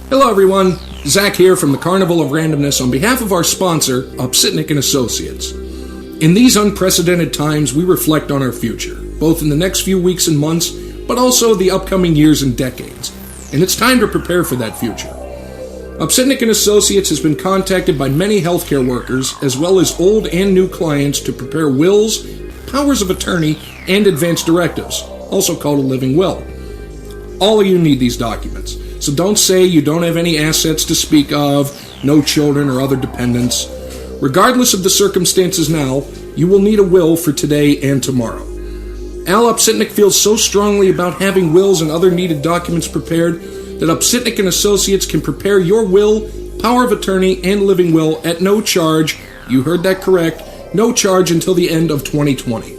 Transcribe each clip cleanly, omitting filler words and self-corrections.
Hello everyone, Zach here from the Carnival of Randomness on behalf of our sponsor, Upsitnik & Associates. In these unprecedented times, we reflect on our future, both in the next few weeks and months, but also the upcoming years and decades. And it's time to prepare for that future. Upsitnik & Associates has been contacted by many healthcare workers, as well as old and new clients, to prepare wills, powers of attorney, and advance directives, also called a living will. All of you need these documents. So don't say you don't have any assets to speak of, no children or other dependents. Regardless of the circumstances now, you will need a will for today and tomorrow. Al Upsitnik feels so strongly about having wills and other needed documents prepared that Upsitnik & Associates can prepare your will, power of attorney, and living will at no charge. You heard that correct. No charge until the end of 2020.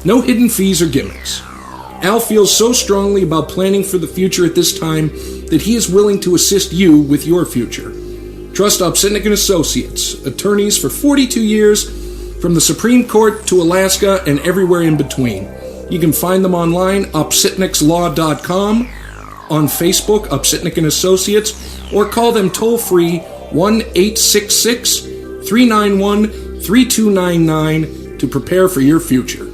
No hidden fees or gimmicks. Al feels so strongly about planning for the future at this time that he is willing to assist you with your future. Trust Upsitnik & Associates, attorneys for 42 years, from the Supreme Court to Alaska and everywhere in between. You can find them online, upsitnikslaw.com, on Facebook, Upsitnik & Associates, or call them toll-free 1-866-391-3299 to prepare for your future.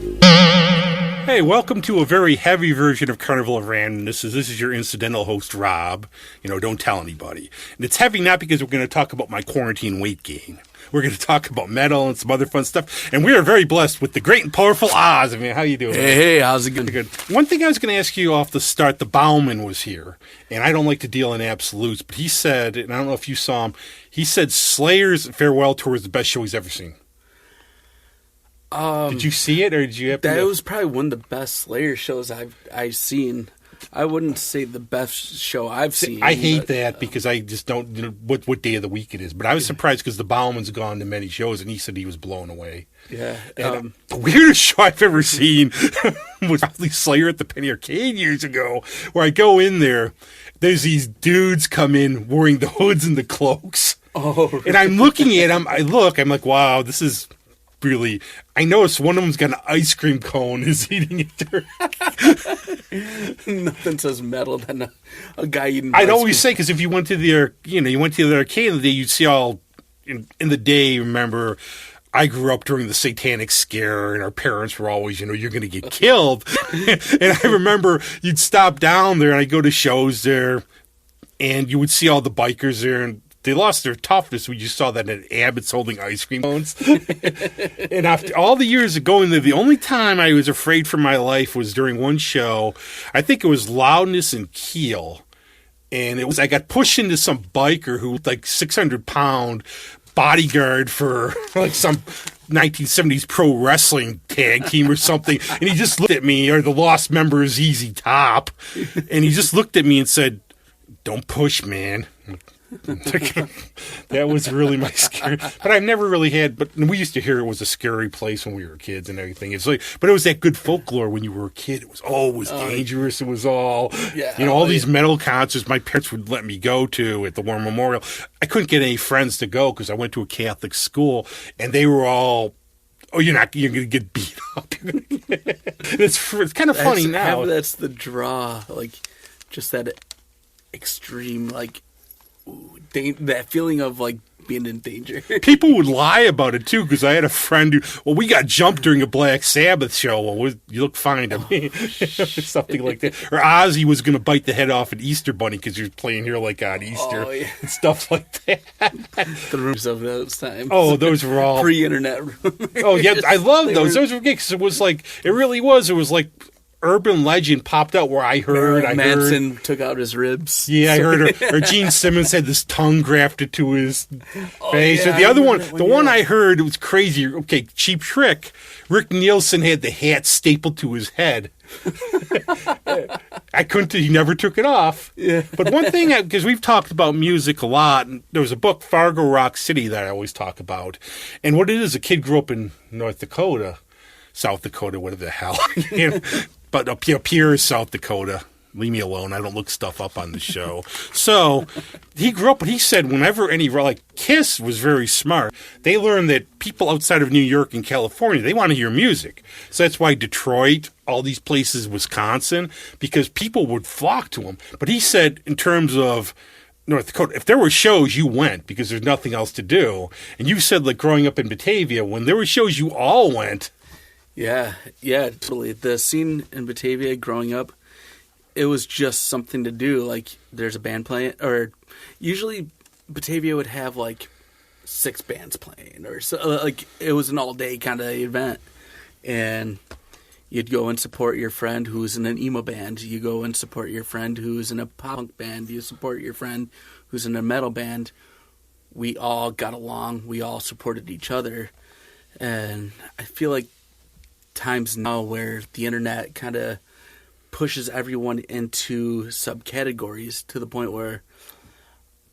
Hey, welcome to a very heavy version of Carnival of Randomness. This is your incidental host, Rob. Don't tell anybody. And it's heavy not because we're going to talk about my quarantine weight gain. We're going to talk about metal and some other fun stuff. And we are very blessed with the great and powerful Oz. How you doing? Hey, how's it going? Good. One thing I was going to ask you off the start, the Bauman was here. And I don't like to deal in absolutes, but he said, and I don't know if you saw him, he said Slayer's Farewell Tour is the best show he's ever seen. Did you see it, or did you have to? That was probably one of the best Slayer shows I've seen. I wouldn't say the best show I've seen. I hate that because I just don't what day of the week it is. But I was surprised because the Bauman's gone to many shows, and he said he was blown away. Yeah. And, the weirdest show I've ever seen was probably Slayer at the Penny Arcade years ago, where I go in there, there's these dudes come in wearing the hoods and the cloaks. Oh, really? And I'm looking at them. I'm like, wow, this is... Really, I noticed one of them's got an ice cream cone is eating it. Nothing says metal than a guy eating. I'd always say, because if you went to the arcade in the day, you'd see all in the day. Remember, I grew up during the Satanic Scare, and our parents were always, you're going to get killed. And I remember you'd stop down there, and I'd go to shows there, and you would see all the bikers there, and they lost their toughness when you saw that at Abbott's holding ice cream cones. And after all the years of going there, the only time I was afraid for my life was during one show. I think it was Loudness and Keel. And I got pushed into some biker who was like 600-pound bodyguard for like some 1970s pro wrestling tag team or something. And he just looked at me, or the Lost member is ZZ Top. And he just looked at me and said, "Don't push, man." That was really my scary, but I've never really had. But we used to hear it was a scary place when we were kids and everything. It's like, but it was that good folklore when you were a kid. It was always dangerous. It was all, all these metal concerts my parents would let me go to at the War Memorial. I couldn't get any friends to go because I went to a Catholic school, and they were all, "Oh, you're going to get beat up." It's kind of funny now. That's the draw, like just that extreme, like. That feeling of like being in danger. People would lie about it too, because I had a friend who, we got jumped during a Black Sabbath show. Well, you look fine to me. Something like that. Or Ozzy was going to bite the head off an Easter bunny because you're playing here like on Easter. Oh, yeah. Stuff like that. The rumors of those times. Oh, those were all pre-internet rumors. Oh yeah, I love those. Those were good because it was like, it really was. It was like urban legend popped out where I heard. Manson took out his ribs. Yeah, I heard. Or Gene Simmons had this tongue grafted to his face. Yeah, or the other one, the one I heard, it was crazy. Okay, Cheap Trick. Rick Nielsen had the hat stapled to his head. He never took it off. Yeah. But one thing, because we've talked about music a lot, and there was a book, Fargo Rock City, that I always talk about. And what it is, a kid grew up in North Dakota, South Dakota, whatever the hell. But up here is South Dakota. Leave me alone. I don't look stuff up on the show. So he grew up, but he said whenever Kiss was very smart. They learned that people outside of New York and California, they want to hear music. So that's why Detroit, all these places, Wisconsin, because people would flock to them. But he said in terms of North Dakota. If there were shows, you went because there's nothing else to do. And you said, like, growing up in Batavia, when there were shows, you all went. Yeah, totally. The scene in Batavia growing up, it was just something to do. Like, there's a band playing, or usually Batavia would have, like, 6 bands playing, or so, like, it was an all-day kind of event. And you'd go and support your friend who's in an emo band. You go and support your friend who's in a punk band. You support your friend who's in a metal band. We all got along. We all supported each other. And I feel like times now where the internet kind of pushes everyone into subcategories to the point where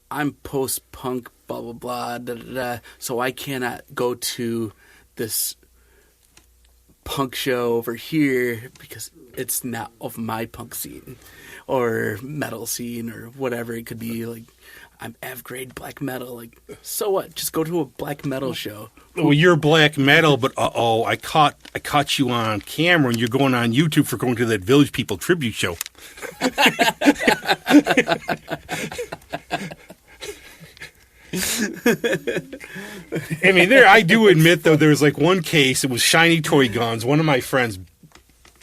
I'm post-punk, blah, blah, blah, da, da, da, so I cannot go to this punk show over here because it's not of my punk scene or metal scene or whatever it could be. Like, I'm F-grade black metal. Like, so what? Just go to a black metal show. Well, you're black metal, but I caught you on camera and you're going on YouTube for going to that Village People tribute show. I mean, I do admit, though, there was like one case. It was Shiny Toy Guns. One of my friends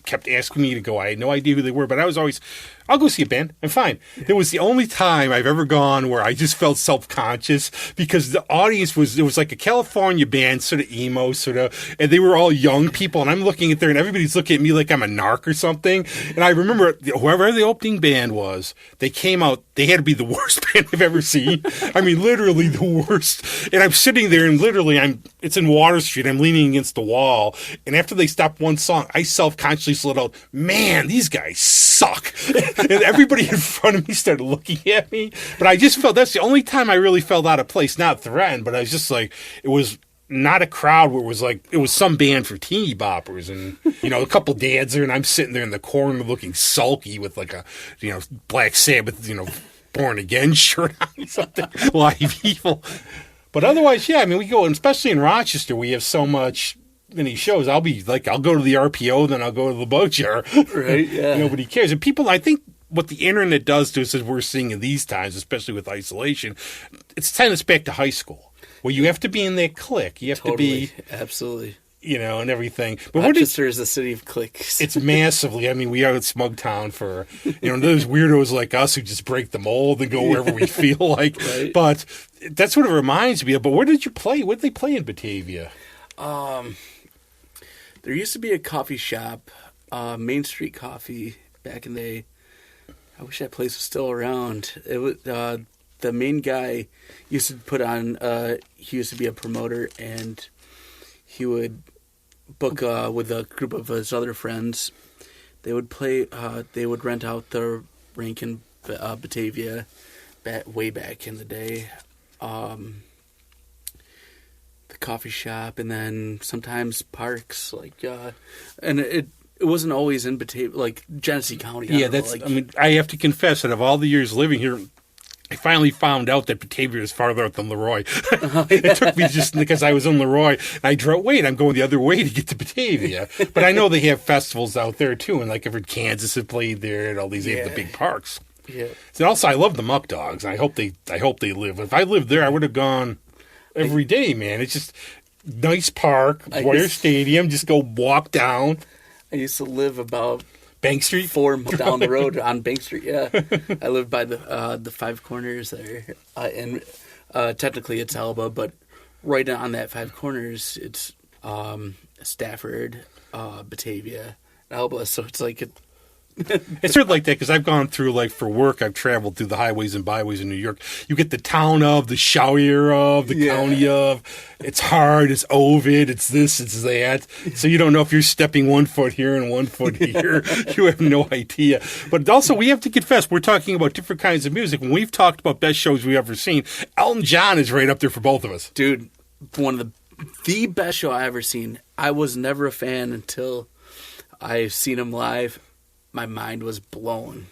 kept asking me to go. I had no idea who they were, but I was always, I'll go see a band. I'm fine. It was the only time I've ever gone where I just felt self-conscious because the audience it was like a California band, sort of emo, and they were all young people, and I'm looking at there, and everybody's looking at me like I'm a narc or something. And I remember whoever the opening band was, they came out, they had to be the worst band I've ever seen. I mean, literally the worst. And I'm sitting there, and literally, it's in Water Street, I'm leaning against the wall, and after they stopped one song, I self-consciously slid out, man, these guys suck. And everybody in front of me started looking at me. But I just felt that's the only time I really felt out of place. Not threatened, but I was just like, it was not a crowd where it was some band for teeny boppers. And, a couple dads there, and I'm sitting there in the corner looking sulky with like a, Black Sabbath, Born Again shirt on, something, Live Evil. But otherwise, yeah, I mean, we go, and especially in Rochester, we have so many shows. I'll go to the RPO, then I'll go to the Bug Jar. Right, yeah. Nobody cares. And people, I think what the internet does to us, as we're seeing in these times, especially with isolation, it's sending us back to high school, where you have to be in that clique. You have to be... Absolutely. And everything. But Rochester is the city of cliques. It's massively. I mean, we are at Smugtown for, those weirdos like us who just break the mold and go wherever we feel like. Right. But that's what it reminds me of. But where did you play? Where did they play in Batavia? There used to be a coffee shop, Main Street Coffee, back in the day. I wish that place was still around. It was the main guy used to put on. He used to be a promoter, and he would book with a group of his other friends. They would play. They would rent out the rink in Batavia, way back in the day. The coffee shop, and then sometimes parks, and it wasn't always in Batavia, like Genesee County. Yeah, I have to confess that of all the years living here, I finally found out that Batavia is farther out than Leroy. It took me just because I was in Leroy, and I drove, I'm going the other way to get to Batavia. But I know they have festivals out there too, and like I've heard Kansas have played there, and all these they have the big parks. Yeah. And also, I love the Muck Dogs. I hope they live. If I lived there, I would have gone every day, man. It's just nice park, Warrior Stadium. Just go walk down. I used to live about Bank Street, 4 down the road on Bank Street. Yeah, I lived by the Five Corners there, and technically it's Alba, but right on that Five Corners, it's Stafford, Batavia, Alba. So it's like it's sort of like that because I've gone through, like, for work, I've traveled through the highways and byways in New York. You get the town of, the shire of, the county of. It's hard, it's Ovid, it's this, it's that. So you don't know if you're stepping 1 foot here and 1 foot here. You have no idea. But also, we have to confess, we're talking about different kinds of music. When we've talked about best shows we've ever seen, Elton John is right up there for both of us. Dude, one of the best show I ever seen. I was never a fan until I've seen him live. My mind was blown.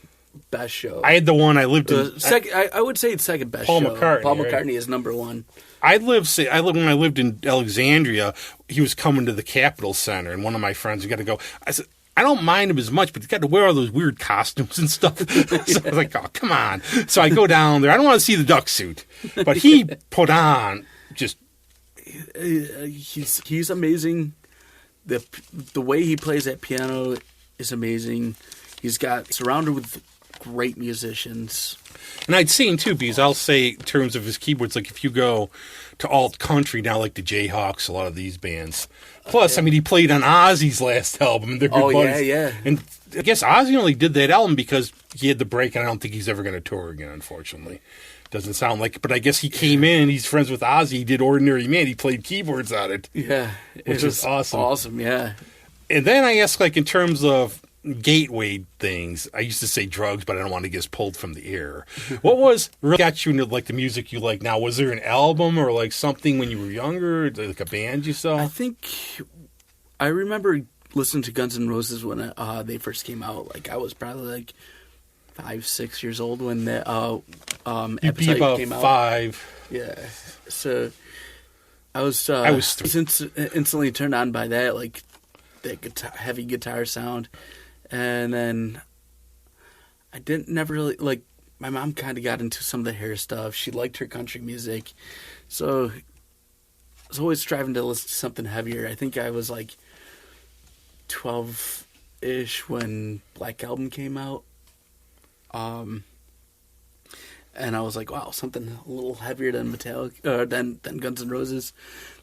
Best show. I had the one I lived in. I would say it's second best Paul show. McCartney. Paul McCartney is number one. When I lived in Alexandria, he was coming to the Capitol Center, and one of my friends, we got to go. I said, I don't mind him as much, but he's got to wear all those weird costumes and stuff. So I was like, oh, come on. So I go down there. I don't want to see the duck suit, but he put on just. He's amazing. The way he plays that piano is amazing. He's surrounded with great musicians. And I'd seen too, because I'll say in terms of his keyboards, like if you go to alt country now, like the Jayhawks, a lot of these bands. Plus, I mean, he played on Ozzy's last album. They're good buddies. Yeah. And I guess Ozzy only did that album because he had the break, and I don't think he's ever going to tour again, unfortunately. Doesn't sound like it, but I guess he came in, he's friends with Ozzy, he did Ordinary Man, he played keyboards on it. Yeah. Which was awesome. Awesome, yeah. And then I guess, like, in terms of gateway things, I used to say drugs, but I don't want to get pulled from the air. What really got you into, like, the music you like now? Was there an album or, like, something when you were younger, like a band you saw? I think I remember listening to Guns N' Roses when they first came out. Like, I was probably, like, 5, 6 years old when the You'd be about came out. 5. Yeah. So I was 3. Instantly turned on by that, like that heavy guitar sound. And then I never really, like, my mom kind of got into some of the hair stuff. She liked her country music. So I was always striving to listen to something heavier. I think I was like 12-ish when Black Album came out. And I was like, wow, something a little heavier than Metallica, than Guns N' Roses.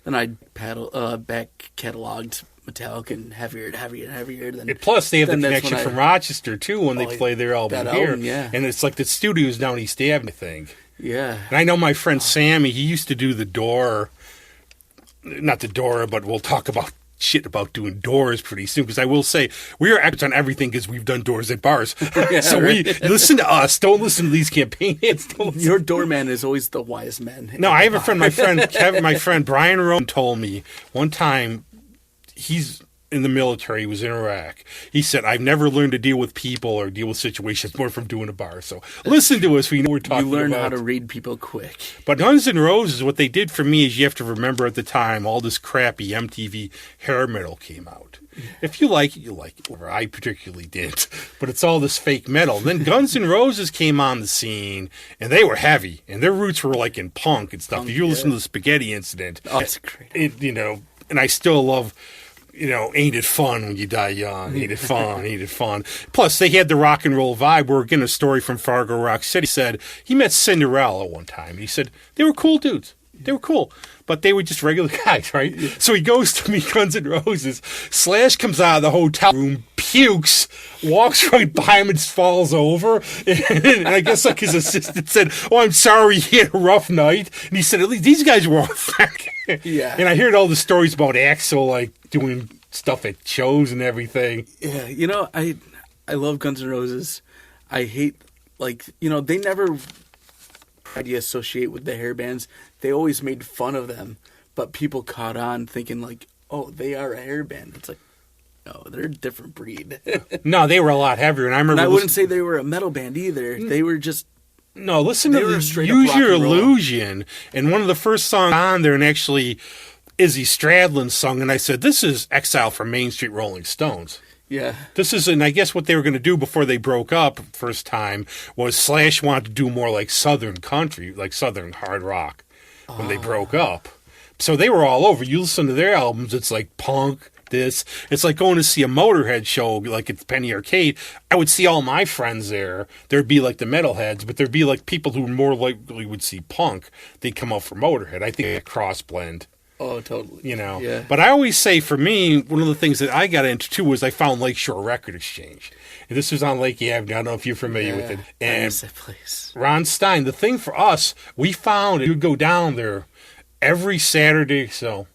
Then I back cataloged Metallica and heavier. Plus, they have the connection from Rochester, too, when they play their album here. Yeah. And it's like the studio's down East Avenue, I think. Yeah. And I know my friend Sammy, he used to do the Door. Not the Door, but we'll talk about shit about doing doors pretty soon, because I will say we are experts on everything because we've done doors at bars. Yeah, so right. we listen to us. Don't listen to these campaigns. Your doorman is always the wise man. No, I have a friend. My friend Kevin, my friend Brian Rowan told me one time. He's in the military. He was in Iraq. He said, "I've never learned to deal with people or deal with situations more from doing a bar." So listen to us. We know what we're talking about. You learn how to read people quick. But Guns N' Roses, what they did for me is you have to remember at the time all this crappy MTV hair metal came out. If you like it, you like it. Or I particularly did. But it's all this fake metal. Then Guns N' Roses came on the scene, and they were heavy. And their roots were like in punk and stuff. If you listen to the Spaghetti Incident, that's great. And I still love... ain't it fun when you die young? Ain't it fun? Ain't it fun? Plus, they had the rock and roll vibe. We're getting a story from Fargo Rock City. He said he met Cinderella one time. And he said they were cool dudes. They were cool. But they were just regular guys, right? Yeah. So he goes to meet Guns N' Roses. Slash comes out of the hotel room, pukes, walks right by him and falls over. And I guess like his assistant said, "Oh, I'm sorry, he had a rough night." And he said, "At least these guys were all fat." Yeah. And I heard all the stories about Axl, like, doing stuff at shows and everything. Yeah, I love Guns N' Roses. I hate, like, they never tried to associate with the hair bands. They always made fun of them, but people caught on thinking, like, oh, they are a hair band. It's like, no, they're a different breed. No, they were a lot heavier. And I remember. And I wouldn't say they were a metal band either. They were just. No, listen to this. Use Your Illusion. And one of the first songs on there, and actually Izzy Stradlin sung, and I said, "This is Exile from Main Street Rolling Stones." Yeah. This is, and I guess what they were going to do before they broke up first time was Slash wanted to do more like Southern country, like Southern hard rock when they broke up. So they were all over. You listen to their albums, it's like punk, this. It's like going to see a Motorhead show, like at the Penny Arcade. I would see all my friends there. There'd be like the metalheads, but there'd be like people who more likely would see punk. They'd come out for Motorhead. I think a cross blend. Oh, totally. Yeah. But I always say, for me, one of the things that I got into too was I found Lakeshore Record Exchange. And this was on Lake Avenue. I don't know if you're familiar with it. And I miss that place. Ron Stein. The thing for us, we found it. You'd go down there every Saturday. So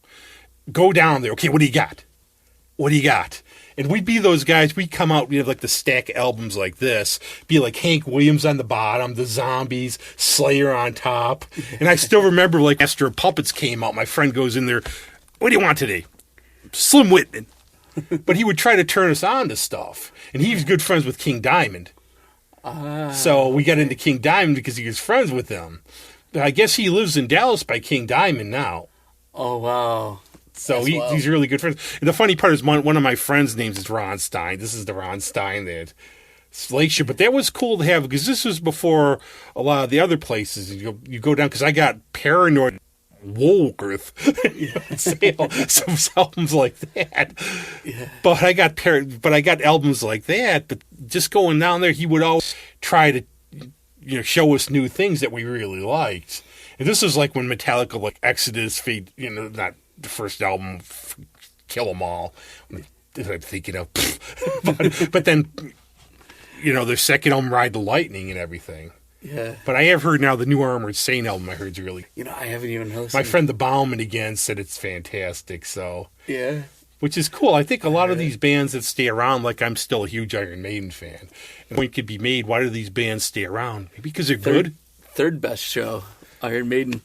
go down there. Okay, what do you got? What do you got? And we'd be those guys. We'd come out, we'd have like the stack albums like this. Be like Hank Williams on the bottom, the Zombies, Slayer on top. And I still remember, like, after Puppets came out, my friend goes in there, "What do you want today?" Slim Whitman. But he would try to turn us on to stuff. And he was good friends with King Diamond. So we got into King Diamond because he was friends with them. But I guess he lives in Dallas by King Diamond now. Oh, wow. So he's really good friends. And the funny part is one of my friends' names is Ron Stein. This is the Ron Stein that Glacier. But that was cool to have because this was before a lot of the other places. You go down because I got Paranoid Wolgarth some albums like that. Yeah. But I got albums like that. But just going down there, he would always try to show us new things that we really liked. And this is like when Metallica, like Exodus, not the first album, Kill 'Em All. I'm thinking of, but then, their second album, Ride the Lightning, and everything. Yeah. But I have heard now the new Armored Saint album. I heard is really. I haven't even listened. My friend the Bauman again said it's fantastic. So. Yeah. Which is cool. I think a lot of these bands that stay around, like I'm still a huge Iron Maiden fan. And when it could be made, why do these bands stay around? Maybe because they're good. Third best show, Iron Maiden.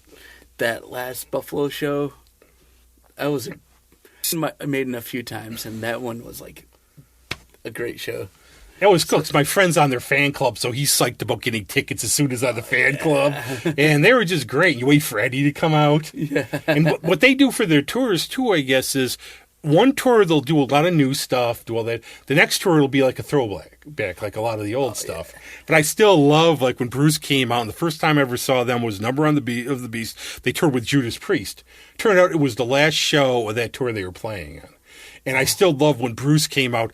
That last Buffalo show, I Maiden a few times, and that one was like a great show. That was cool because my friend's on their fan club, so he's psyched about getting tickets as soon as on the fan club. And they were just great. You wait for Eddie to come out. Yeah. And what they do for their tours, too, I guess, is one tour they'll do a lot of new stuff, do all that. The next tour will be like a throwback, like a lot of the old stuff. Yeah. But I still love, like, when Bruce came out, and the first time I ever saw them was Number on the of the Beast. They toured with Judas Priest. Turned out it was the last show of that tour they were playing on. And I still love when Bruce came out.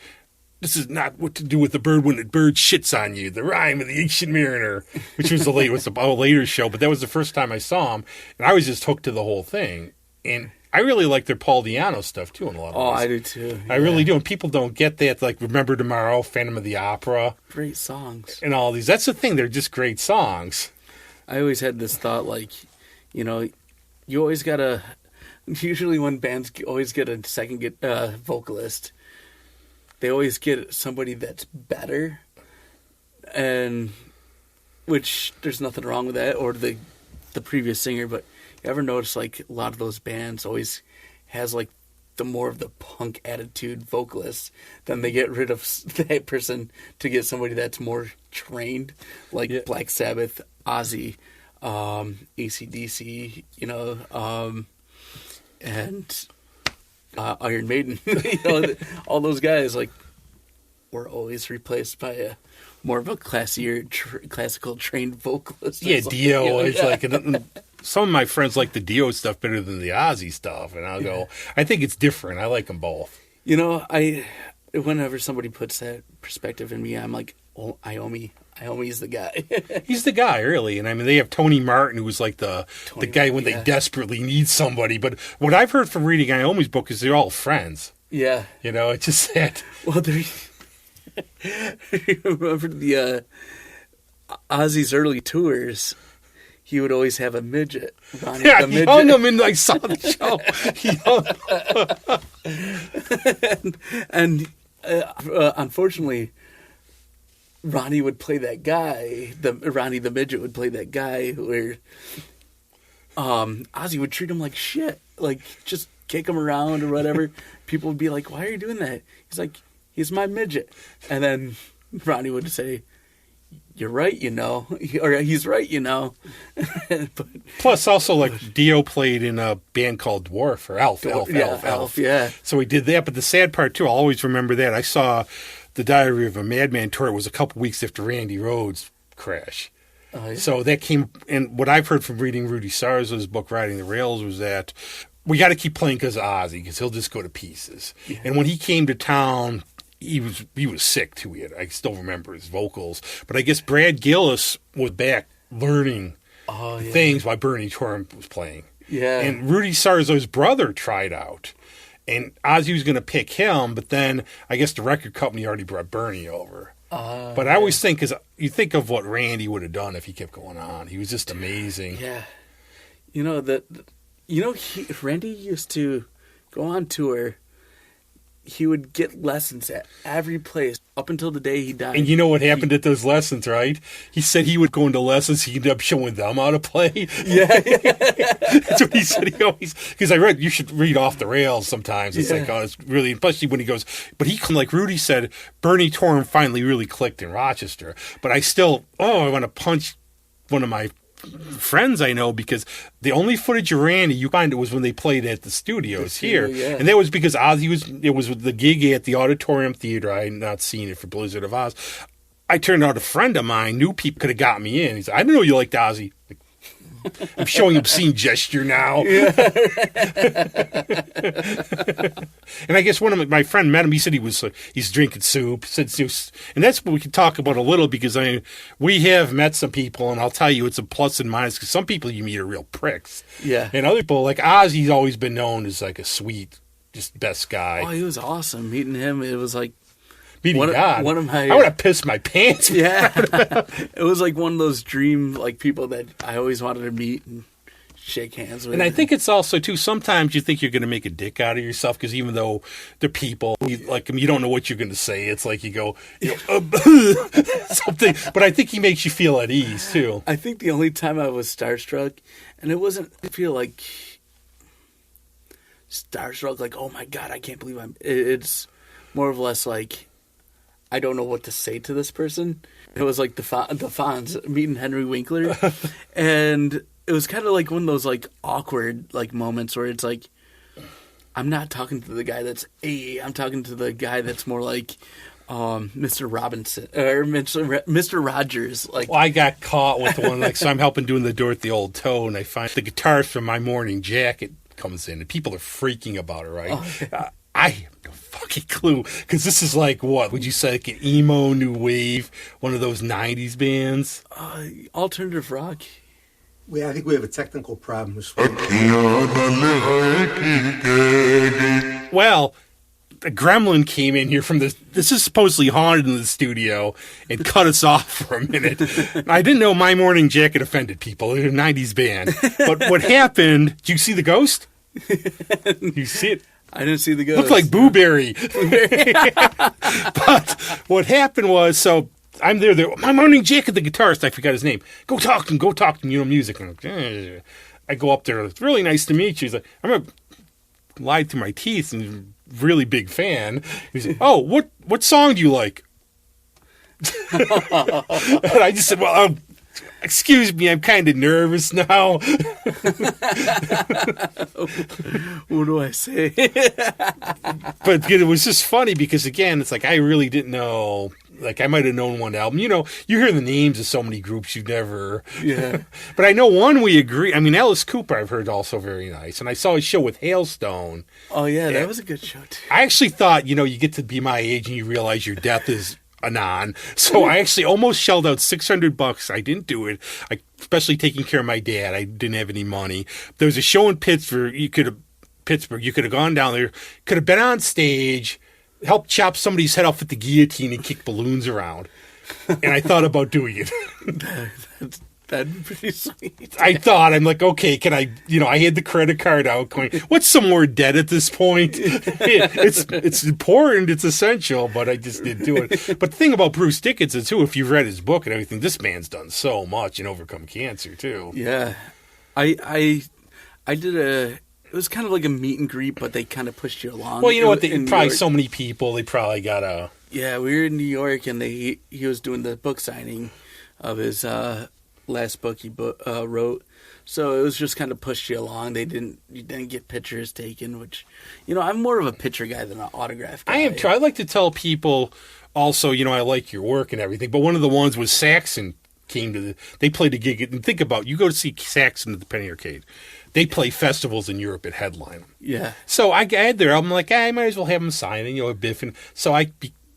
This is not what to do with the bird when the bird shits on you. The Rime of the Ancient Mariner, which was a later show, but that was the first time I saw him, and I was just hooked to the whole thing. And I really like their Paul Di'Anno stuff too in a lot of ways. Oh, I do too. I really do, and people don't get that. Like Remember Tomorrow, Phantom of the Opera, great songs, and all these. That's the thing; they're just great songs. I always had this thought, like, you always gotta. Usually, when bands always get a second vocalist, they always get somebody that's better, and which there's nothing wrong with that, or the previous singer. But you ever notice, like, a lot of those bands always has like the more of the punk attitude vocalist, then they get rid of that person to get somebody that's more trained, like Black Sabbath, Ozzy, AC/DC, and Iron Maiden. All those guys, like, were always replaced by a more of a classical trained vocalist. Yeah, Dio is like. Some of my friends like the Dio stuff better than the Ozzy stuff, and I'll go, I think it's different. I like them both. Whenever somebody puts that perspective in me, I'm like, oh, Iommi is the guy. He's the guy, really. And I mean, they have Tony Martin, who was like the guy when they desperately need somebody. But what I've heard from reading Iommi's book is they're all friends. Yeah. It's just that. Well, remember the Ozzy's early tours? He would always have a midget. Ronnie, yeah, he hung him in. I saw the show. and unfortunately, Ronnie would play that guy. Ronnie the midget would play that guy where Ozzy would treat him like shit, like just kick him around or whatever. People would be like, "Why are you doing that?" He's like, "He's my midget," and then Ronnie would say, "You're right, or he's right, But, plus, also, like, Dio played in a band called Dwarf, or Elf. Yeah. So he did that, but the sad part, too, I'll always remember that. I saw the Diary of a Madman tour. It was a couple weeks after Randy Rhoads' crash. Oh, yeah. So that came, and what I've heard from reading Rudy Sarzo's book, Riding the Rails, was that we got to keep playing because of Ozzy, because he'll just go to pieces. Yeah. And when he came to town, he was sick too. I still remember his vocals, but I guess Brad Gillis was back learning things while Bernie Torm was playing. Yeah, and Rudy Sarzo's brother tried out, and Ozzy was going to pick him, but then I guess the record company already brought Bernie over. But I always think, because you think of what Randy would have done if he kept going on. He was just amazing. Yeah, Randy used to go on tour. He would get lessons at every place up until the day he died. And you know what happened at those lessons, right? He said he would go into lessons. He ended up showing them how to play. Yeah. That's what he said. He always, because I read, you should read Off the Rails sometimes. It's like, it's really, especially when he goes, but he, like Rudy said, Bernie Torm finally really clicked in Rochester. But I still, I want to punch one of my friends I know because the only footage of Randy you find it was when they played at the studios here, yeah. and that was because Ozzy it was the gig at the Auditorium Theater. I had not seen it for Blizzard of Oz. I turned out a friend of mine knew people could have got me in. He said, "I didn't know you liked Ozzy." Like, I'm showing obscene gesture now. Yeah. And I guess one of my friend met him. He said he's drinking soup. And that's what we could talk about a little because we have met some people, and I'll tell you it's a plus and minus because some people you meet are real pricks. Yeah. And other people, like Ozzy's always been known as like a sweet, just best guy. Oh, he was awesome. Meeting him, it was like God. One of my, I would have pissed my pants. Yeah. It was like one of those dream like people that I always wanted to meet and shake hands with. And I think it's also, too, sometimes you think you're going to make a dick out of yourself because even though they're people, you don't know what you're going to say. It's like you go, something. But I think he makes you feel at ease, too. I think the only time I was starstruck, and it wasn't, I feel like, starstruck, like, oh my God, I can't believe it's more or less like, I don't know what to say to this person. It was like the Fonz meeting Henry Winkler. And it was kind of like one of those like awkward like moments where it's like, I'm not talking to the guy that's I'm talking to the guy that's more like Mr. Robinson or Mr. Rogers. Like, well, I got caught with one like, so I'm helping doing the door at the Old Toe, and I find the guitarist from My Morning Jacket comes in, and people are freaking about it, right? Oh, yeah. I have no fucking clue, because this is like, what, would you say, like an emo, new wave, one of those 90s bands? Alternative rock. I think we have a technical problem. Well, a gremlin came in here from this is supposedly haunted in the studio and cut us off for a minute. I didn't know My Morning Jacket offended people. They're a 90s band. But what happened, did you see the ghost? You see it? I didn't see the ghost. Looked like Booberry. But what happened was, so I'm there. My Morning Jacket, the guitarist, I forgot his name. Go talk to him, you know, music. And I go up there. It's really nice to meet you. He's like, I'm going to lie through my teeth and really big fan. He's like, oh, what song do you like? And I just said, well, excuse me, I'm kind of nervous now. What do I say? But it was just funny because, again, it's like I really didn't know. Like, I might have known one album. You know, you hear the names of so many groups you've never... Yeah. But I know one we agree. I mean, Alice Cooper I've heard also very nice. And I saw his show with Hailstone. Oh, yeah, that was a good show, too. I actually thought, you get to be my age and you realize your death is anon. So I actually almost shelled out $600. I didn't do it. Especially taking care of my dad. I didn't have any money. There was a show in Pittsburgh. You could have gone down there, could have been on stage, helped chop somebody's head off with the guillotine and kick balloons around. And I thought about doing it. That'd be pretty sweet. I'm like, okay, can I, I had the credit card out going, what's some more debt at this point? It's important, it's essential, but I just didn't do it. But the thing about Bruce Dickinson, too, if you've read his book and everything, this man's done so much and overcome cancer, too. Yeah. I did it was kind of like a meet and greet, but they kind of pushed you along. Well, you know what? Probably so many people, they probably got a... Yeah, we were in New York, and he was doing the book signing of his last book he wrote. So it was just kind of pushed you along. You didn't get pictures taken, which, I'm more of a picture guy than an autograph guy. I am too. I like to tell people also, I like your work and everything, but one of the ones was Saxon they played a gig, and think about, you go to see Saxon at the Penny Arcade. They play festivals in Europe and headline them. Yeah. So I had their album, like, I might as well have them sign it, a Biff. And so I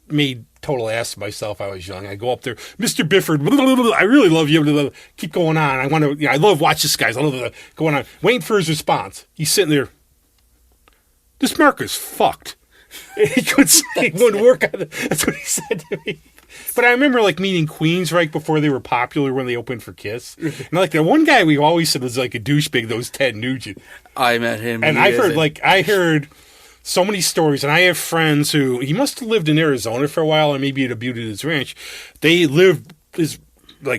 made total ass of myself. I was young. I go up there, Mr. Bifford, blah, blah, blah, I really love you. Blah, blah, blah. Keep going on. I want to, I love watch this guys. I love going on. Waiting for his response. He's sitting there. This marker's fucked. He couldn't say, wouldn't work on it. That's what he said to me. But I remember meeting Queens right before they were popular when they opened for Kiss. And the one guy we always said was like a douchebag, that was Ted Nugent. I met him. And I heard so many stories, and I have friends who, he must have lived in Arizona for a while, or maybe at Beauty's Ranch. They lived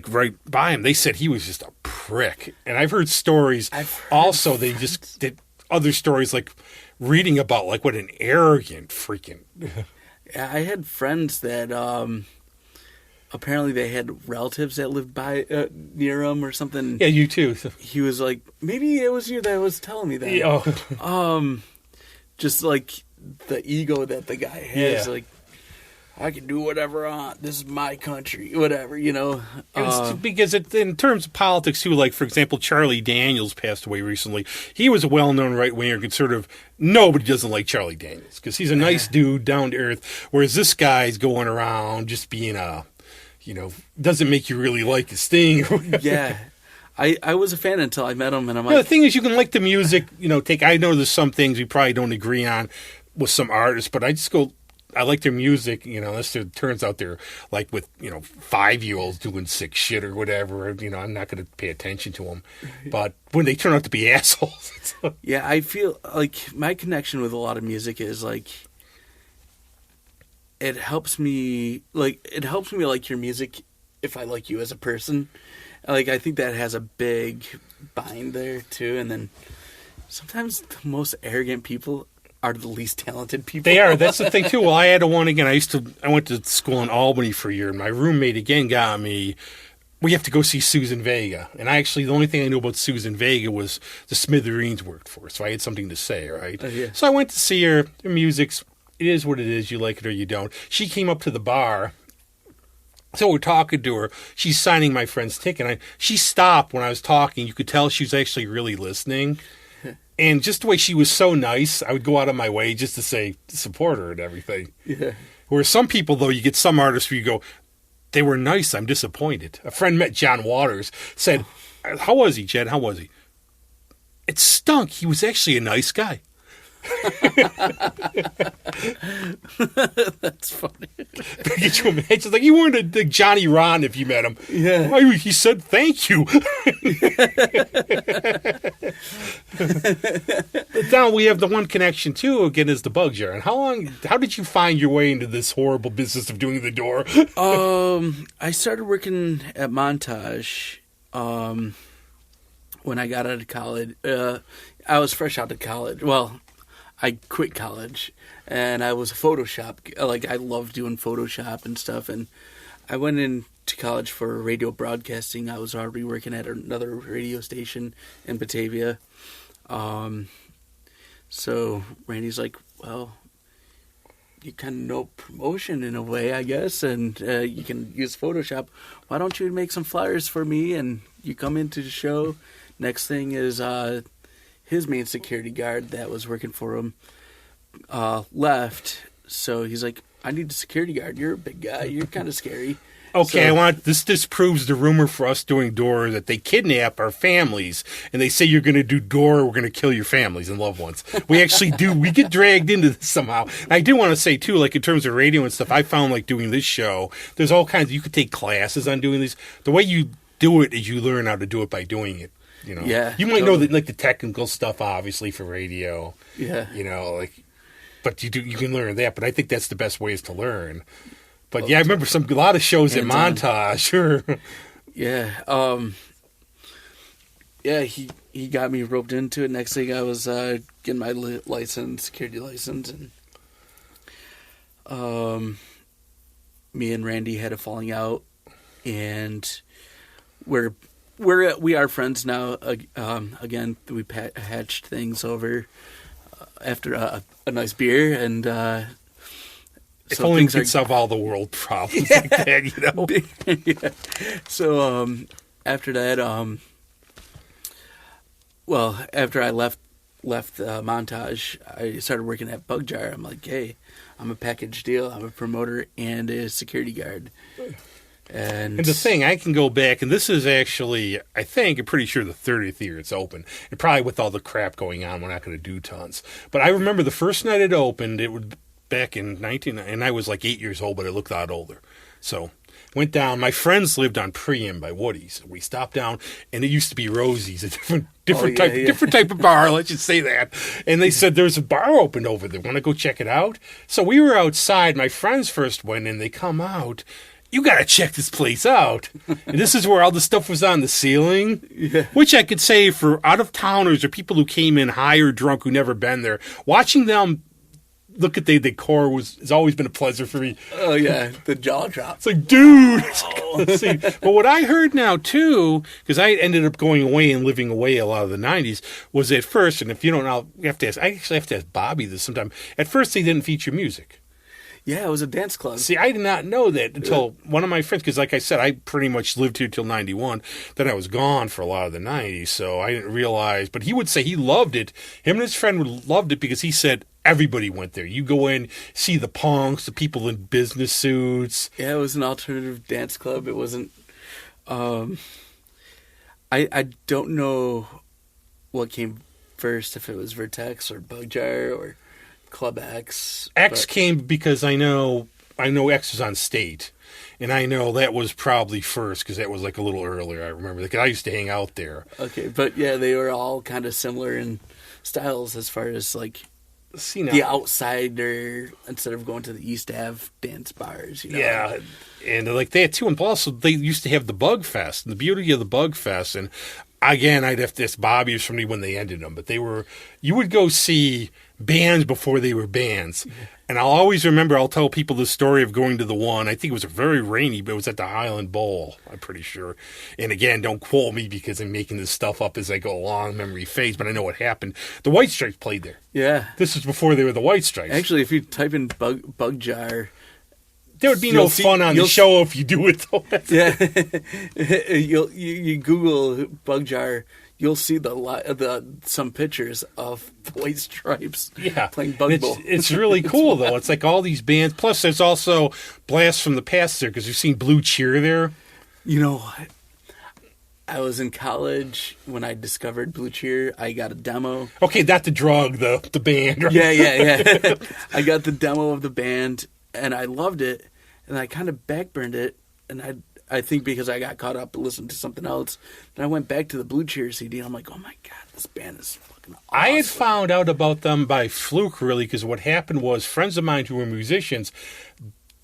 right by him. They said he was just a prick. And I've heard stories. They just did other stories reading about what an arrogant freaking... Yeah, I had friends that apparently they had relatives that lived by near him or something. Yeah, you too. So. He was like, maybe it was you that was telling me that. Yeah. Just like the ego that the guy has, Yeah. like, I can do whatever I want. This is my country, whatever, you know. Because in terms of politics, too, like, for example, Charlie Daniels passed away recently. He was a well-known right-winger conservative. Nobody doesn't like Charlie Daniels because he's a nice dude, down to earth, whereas this guy's going around just being doesn't make you really like his thing. Yeah. I was a fan until I met him, and I'm like... The thing is, you can like the music, I know there's some things we probably don't agree on with some artists, but I like their music, unless it turns out they're like with, 5-year-olds doing sick shit or whatever, I'm not going to pay attention to them. But when they turn out to be assholes. Yeah, I feel like my connection with a lot of music is like, it helps me like your music if I like you as a person. Like, I think that has a big bind there too. And then sometimes the most arrogant people are the least talented people. They are. That's the thing too. Well, I had one again. I went to school in Albany for a year, and my roommate again got me. We have to go see Susan Vega, and the only thing I knew about Susan Vega was the Smithereens worked for, so I had something to say, right? Yeah. So I went to see her. Her music's it is what it is. You like it or you don't. She came up to the bar. So we're talking to her. She's signing my friend's ticket. She stopped when I was talking. You could tell she was actually really listening. And just the way she was so nice, I would go out of my way just to support her and everything. Yeah. Whereas some people, though, you get some artists where you go, they were nice, I'm disappointed. A friend met John Waters, said, how was he, Jed? How was he? It stunk. He was actually a nice guy. That's funny. Get you imagine? Like, you weren't a Johnny Ron if you met him. Yeah. Oh, he said thank you. But now we have the one connection too. Again, is the bug jar. And how did you find your way into this horrible business of doing the door? I started working at Montage when I got out of college. I was fresh out of college. Well, I quit college, and I was a Photoshop. Like, I loved doing Photoshop and stuff, and I went into college for radio broadcasting. I was already working at another radio station in Batavia. So Randy's like, well, you kind of know promotion in a way, I guess, and you can use Photoshop. Why don't you make some flyers for me, and you come into the show? Next thing is... his main security guard that was working for him left, so he's like, I need a security guard. You're a big guy. You're kind of scary. Okay, so, this disproves the rumor for us doing door that they kidnap our families, and they say you're going to do door, we're going to kill your families and loved ones. We actually do. We get dragged into this somehow. And I do want to say, too, like in terms of radio and stuff, I found like doing this show, there's all kinds you could take classes on doing these. The way you do it is you learn how to do it by doing it. Yeah, you might know that, like the technical stuff, obviously for radio. Yeah, but you can learn that. But I think that's the best ways to learn. But I remember a lot of shows at Montage. Sure. Yeah. Yeah. He got me roped into it. Next thing I was getting my security license, and me and Randy had a falling out, and we are friends now. Again, we hatched things over after a nice beer, and if only we could solve all the world problems like that, Yeah. So after that, after I left Montage, I started working at Bug Jar. I'm like, hey, I'm a package deal. I'm a promoter and a security guard. And the thing, I can go back, and this is actually, I'm pretty sure the 30th year it's open. And probably with all the crap going on, we're not going to do tons. But I remember the first night it opened, it was back in and I was like 8 years old, but I looked a lot older. So went down. My friends lived on Priam by Woody's. We stopped down, and it used to be Rosie's, a different type of bar. Let's just say that. And they said there's a bar open over there. Want to go check it out? So we were outside. My friends first went in. They come out. You got to check this place out. And this is where all the stuff was on the ceiling, which I could say for out-of-towners or people who came in high or drunk who never been there, watching them look at the decor has always been a pleasure for me. Oh yeah, the jaw drop. It's like, dude. Let's see. But what I heard now too, because I ended up going away and living away a lot of the '90s, was at first, and if you don't know, you have to ask. I actually have to ask Bobby this sometime. At first, they didn't feature music. Yeah, it was a dance club. See, I did not know that until one of my friends, because like I said, I pretty much lived here till 91. Then I was gone for a lot of the 90s, so I didn't realize. But he would say he loved it. Him and his friend loved it because he said everybody went there. You go in, see the punks, the people in business suits. Yeah, it was an alternative dance club. It wasn't... I don't know what came first, if it was Vertex or Bugjar or... Club X. X came because I know X was on State, and I know that was probably first because that was like a little earlier. I remember because I used to hang out there. Okay, but yeah, they were all kind of similar in styles as far as like the outsider instead of going to the East Ave dance bars. You know? Yeah, and like that too. And also they used to have the Bug Fest, and the beauty of the Bug Fest, and again, I'd have to ask Bobby or somebody when they ended them, but you would go see bands before they were bands. And I'll always remember, I'll tell people the story of going to the one, I think it was very rainy, but it was at the Highland Bowl, I'm pretty sure. And again, don't quote me because I'm making this stuff up as I go along, memory fades, but I know what happened. The White Stripes played there. Yeah. This was before they were the White Stripes. Actually, if you type in bug jar, there would be no fun on the show if you do it though. Yeah. you Google bug jar, you'll see some pictures of the White Stripes playing Bug Bowl. It's really cool, though. It's like all these bands. Plus, there's also Blast from the Past there, because you've seen Blue Cheer there. You know what? I was in college when I discovered Blue Cheer. I got a demo. Okay, not the drug, the band. Right? Yeah. I got the demo of the band, and I loved it, and I kind of backburned it, and I think because I got caught up to listen to something else. Then I went back to the Blue Cheer CD, and I'm like, oh my God, this band is fucking awesome. I had found out about them by fluke, really, because what happened was friends of mine who were musicians,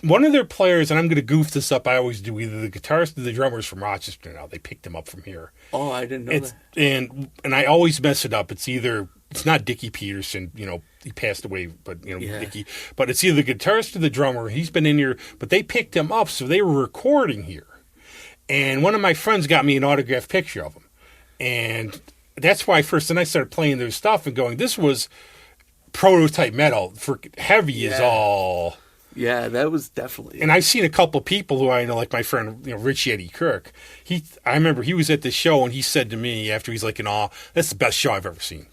one of their players, and I'm going to goof this up, I always do, either the guitarist or the drummers from Rochester now. They picked him up from here. Oh, I didn't know that. And I always mess it up. It's not Dickie Peterson, he passed away, but, Dickie. But it's either the guitarist or the drummer. He's been in here, but they picked him up, so they were recording here. And one of my friends got me an autographed picture of him. And that's why then I started playing their stuff and going, this was prototype metal. For heavy is all... Yeah, that was definitely... And I've seen a couple of people who I know, like my friend, Richie Eddie Kirk. I remember he was at the show, and he said to me after, he's like, in awe, that's the best show I've ever seen.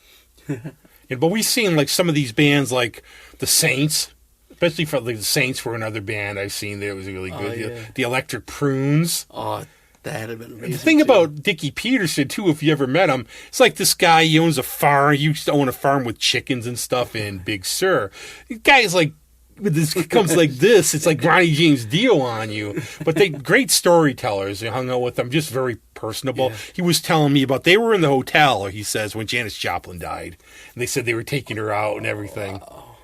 But we've seen like some of these bands like the Saints, especially for like the Saints were another band I've seen that was really good. Yeah. The Electric Prunes. Oh, that had been amazing. The thing about Dickie Peterson too, if you ever met him, it's like this guy. He owns a farm. He used to own a farm with chickens and stuff in Big Sur. The guy's like, with this comes like this. It's like Ronnie James Dio on you. But they great storytellers. I hung out with them, just very personable. Yeah. He was telling me about they were in the hotel, he says, when Janis Joplin died, and they said they were taking her out and everything. Wow.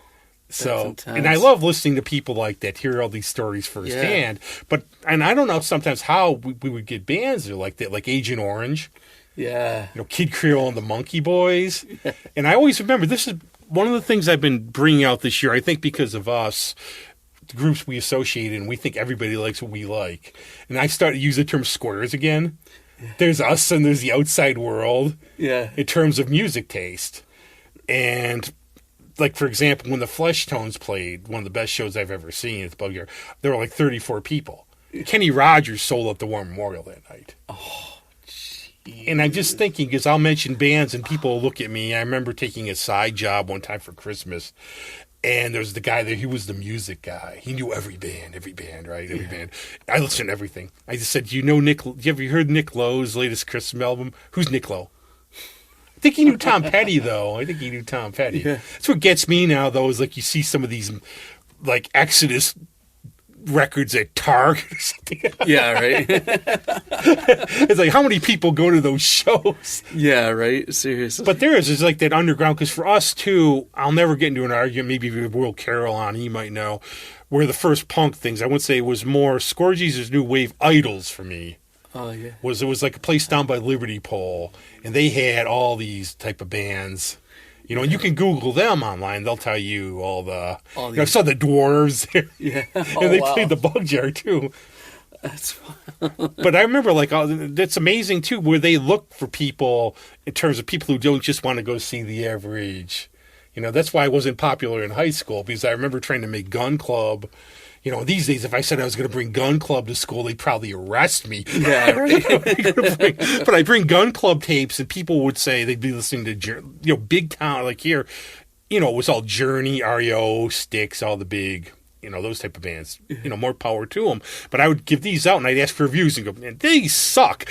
So, and I love listening to people like that, hear all these stories firsthand. Yeah. And I don't know sometimes how we would get bands like that, like Agent Orange. Yeah. Kid Creole and the Monkey Boys. Yeah. And I always remember, this is one of the things I've been bringing out this year, I think because of us, the groups we associate in, we think everybody likes what we like. And I started to use the term squares again. Yeah. There's us and there's the outside world. Yeah. In terms of music taste. And... like, for example, when the Fleshtones played, one of the best shows I've ever seen at the Bugger, there were like 34 people. Kenny Rogers sold out the War Memorial that night. Oh, geez. And I'm just thinking, because I'll mention bands and people will look at me. I remember taking a side job one time for Christmas, and there was the guy there. He was the music guy. He knew every band, right? Every band. I listened to everything. I just said, have you heard Nick Lowe's latest Christmas album? Who's Nick Lowe? I think he knew Tom Petty, though. Yeah. That's what gets me now, though, is like you see some of these, like, Exodus records at Target or something. Yeah, right? It's like, how many people go to those shows? Yeah, right? Seriously. But there is like that underground, because for us, too, I'll never get into an argument, maybe if you have Will Carroll on, he might know, where the first punk things, I would say it was more Scourge's New Wave Idols for me. Oh, yeah. It was like a place down by Liberty Pole, and they had all these type of bands. You know, and you can Google them online. They'll tell you all the, All you know, some of the dwarves. Yeah. And they played the bug jar, too. That's fun. But I remember, like, that's amazing, too, where they look for people in terms of people who don't just want to go see the average. You know, that's why I wasn't popular in high school, because I remember trying to make Gun Club. You know, these days, if I said I was going to bring Gun Club to school, they'd probably arrest me. Yeah, right. But I bring Gun Club tapes, and people would say they'd be listening to, you know, big town, like here, you know, it was all Journey, REO, Styx, all the big, you know, those type of bands. You know, more power to them. But I would give these out, and I'd ask for reviews and go, man, these suck.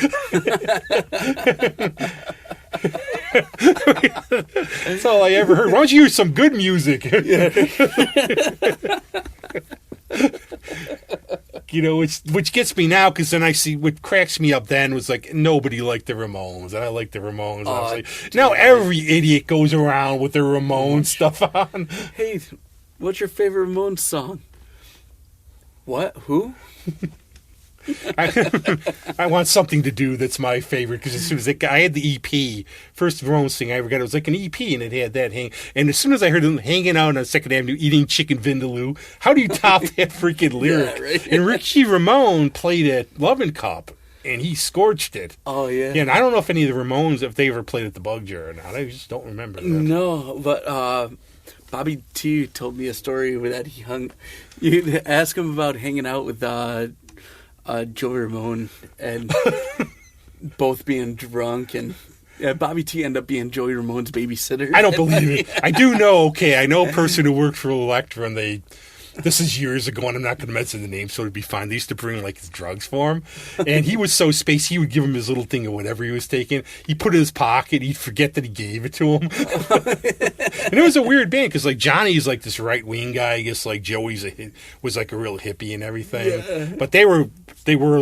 That's all I ever heard. Why don't you use some good music? You know, which gets me now, because then I see what cracks me up then was like nobody liked the Ramones, and I liked the Ramones. And I was like, now every idiot goes around with their Ramones stuff on. Hey, what's your favorite Ramones song? What? Who? I want something to do that's my favorite, because as soon as I had the EP, first Ramones thing I ever got, it was like an EP, and it had that hang. And as soon as I heard them hanging out on 2nd Avenue eating chicken vindaloo, how do you top that freaking lyric? Yeah, right. And Richie Ramone played at Lovin' Cup, and he scorched it. Oh, yeah. Yeah, and I don't know if any of the Ramones, if they ever played at the Bug Jar or not. I just don't remember that. No, but Bobby T told me a story where that you ask him about hanging out with Joe Ramone and both being drunk, and Bobby T ended up being Joey Ramone's babysitter. I don't believe it. I do know, I know a person who worked for Elektra, and this is years ago, and I'm not going to mention the name, so it'd be fine. They used to bring, like, his drugs for him, and he was so spacey, he would give him his little thing of whatever he was taking. He'd put it in his pocket, he'd forget that he gave it to him. And it was a weird band, because, like, Johnny's, like, this right-wing guy. I guess, like, Joey's was, like, a real hippie and everything. Yeah. But they were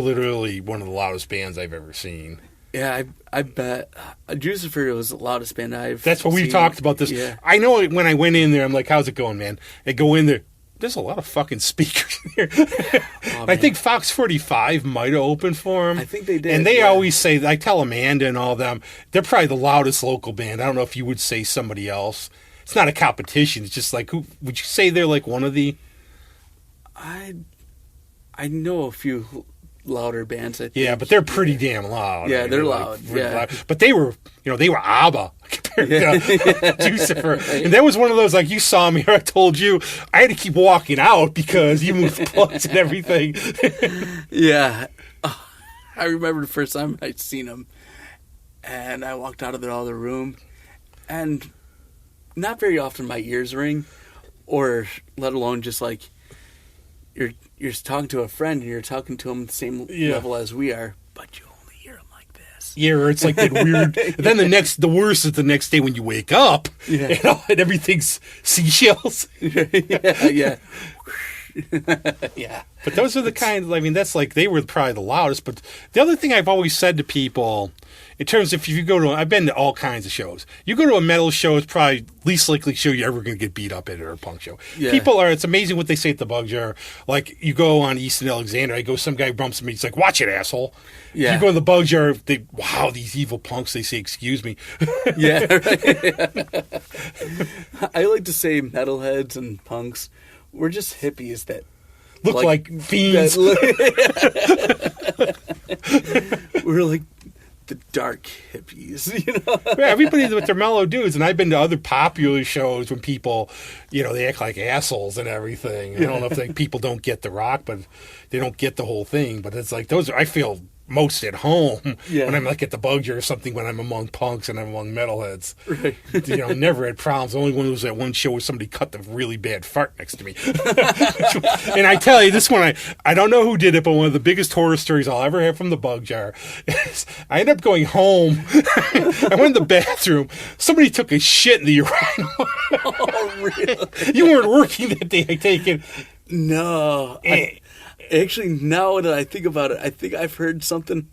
literally one of the loudest bands I've ever seen. Yeah, I bet Jucifer was the loudest band I've That's what seen. we've talked about this. Yeah. I know when I went in there, I'm like, how's it going, man? I go in there. There's a lot of fucking speakers here. Oh, I think Fox 45 might have opened for them. I think they did. And they yeah. always say, I tell Amanda and all them, they're probably the loudest local band. I don't know if you would say somebody else. It's not a competition. It's just like, who would you say they're like one of the... I know a few louder bands. I think. Yeah, but they're pretty damn loud. Yeah, I mean, they're like, loud. really Yeah. loud. But they were ABBA compared to Jucifer. Right. And that was one of those, like, you saw me, I told you, I had to keep walking out because you moved plugs and everything. Yeah. I remember the first time I'd seen them, and I walked out of the other room, and not very often my ears ring, or let alone just like you're talking to a friend and you're talking to them the same level as we are, but you only hear them like this. Yeah, or it's like that weird. Then the worst is the next day when you wake up, Yeah. and everything's seashells. Yeah. Yeah. But those are the kinds. I mean, that's like they were probably the loudest. But the other thing I've always said to people, in terms of if you go to, I've been to all kinds of shows. You go to a metal show, it's probably least likely show you're ever going to get beat up at, or a punk show. Yeah. It's amazing what they say at the Bug Jar. Like, you go on East and Alexander, some guy bumps me, he's like, watch it, asshole. Yeah. You go to the Bug Jar, wow, these evil punks, they say, excuse me. Yeah. Right. I like to say metalheads and punks, we're just hippies that Look like fiends. We're like the dark hippies, you know? Yeah, everybody with their mellow dudes, and I've been to other popular shows when people, they act like assholes and everything. I don't know if people don't get the rock, but they don't get the whole thing. But it's like I feel most at home when I'm like at the Bug Jar or something, when I'm among punks and I'm among metalheads. Right. Never had problems. The only one was at one show where somebody cut the really bad fart next to me. And I tell you, this one, I don't know who did it, but one of the biggest horror stories I'll ever have from the Bug Jar is I ended up going home. I went to the bathroom. Somebody took a shit in the urinal. Oh, really? You weren't working that day, I take it. No. Actually, now that I think about it, I think I've heard something.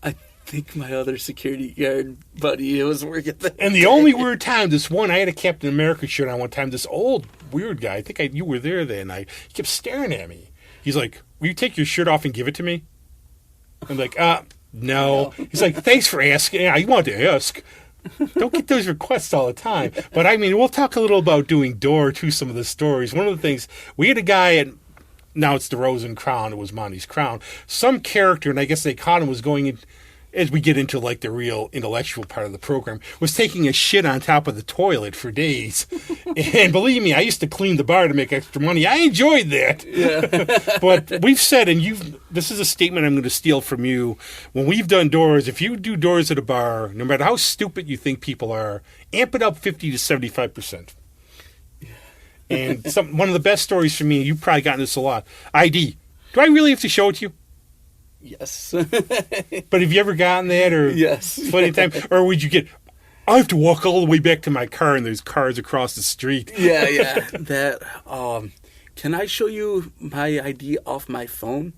I think my other security guard buddy was working there. And the only weird time, I had a Captain America shirt on one time. This old weird guy, I think you were there that night, he kept staring at me. He's like, will you take your shirt off and give it to me? I'm like, no. He's like, thanks for asking. I wanted to ask. Don't get those requests all the time. But I mean, we'll talk a little about doing door to some of the stories. One of the things, we had a guy at, now it's the Rose and Crown, it was Monty's Crown, some character, and I guess they caught him, was going in, as we get into like the real intellectual part of the program, was taking a shit on top of the toilet for days. And believe me, I used to clean the bar to make extra money. I enjoyed that. Yeah. But we've said, and this is a statement I'm going to steal from you. When we've done doors, if you do doors at a bar, no matter how stupid you think people are, amp it up 50 to 75%. And one of the best stories for me, you've probably gotten this a lot. ID. Do I really have to show it to you? Yes. But have you ever gotten that? Or Yes. Plenty of time? Or would you get, I have to walk all the way back to my car and there's cars across the street? Yeah. That, can I show you my ID off my phone?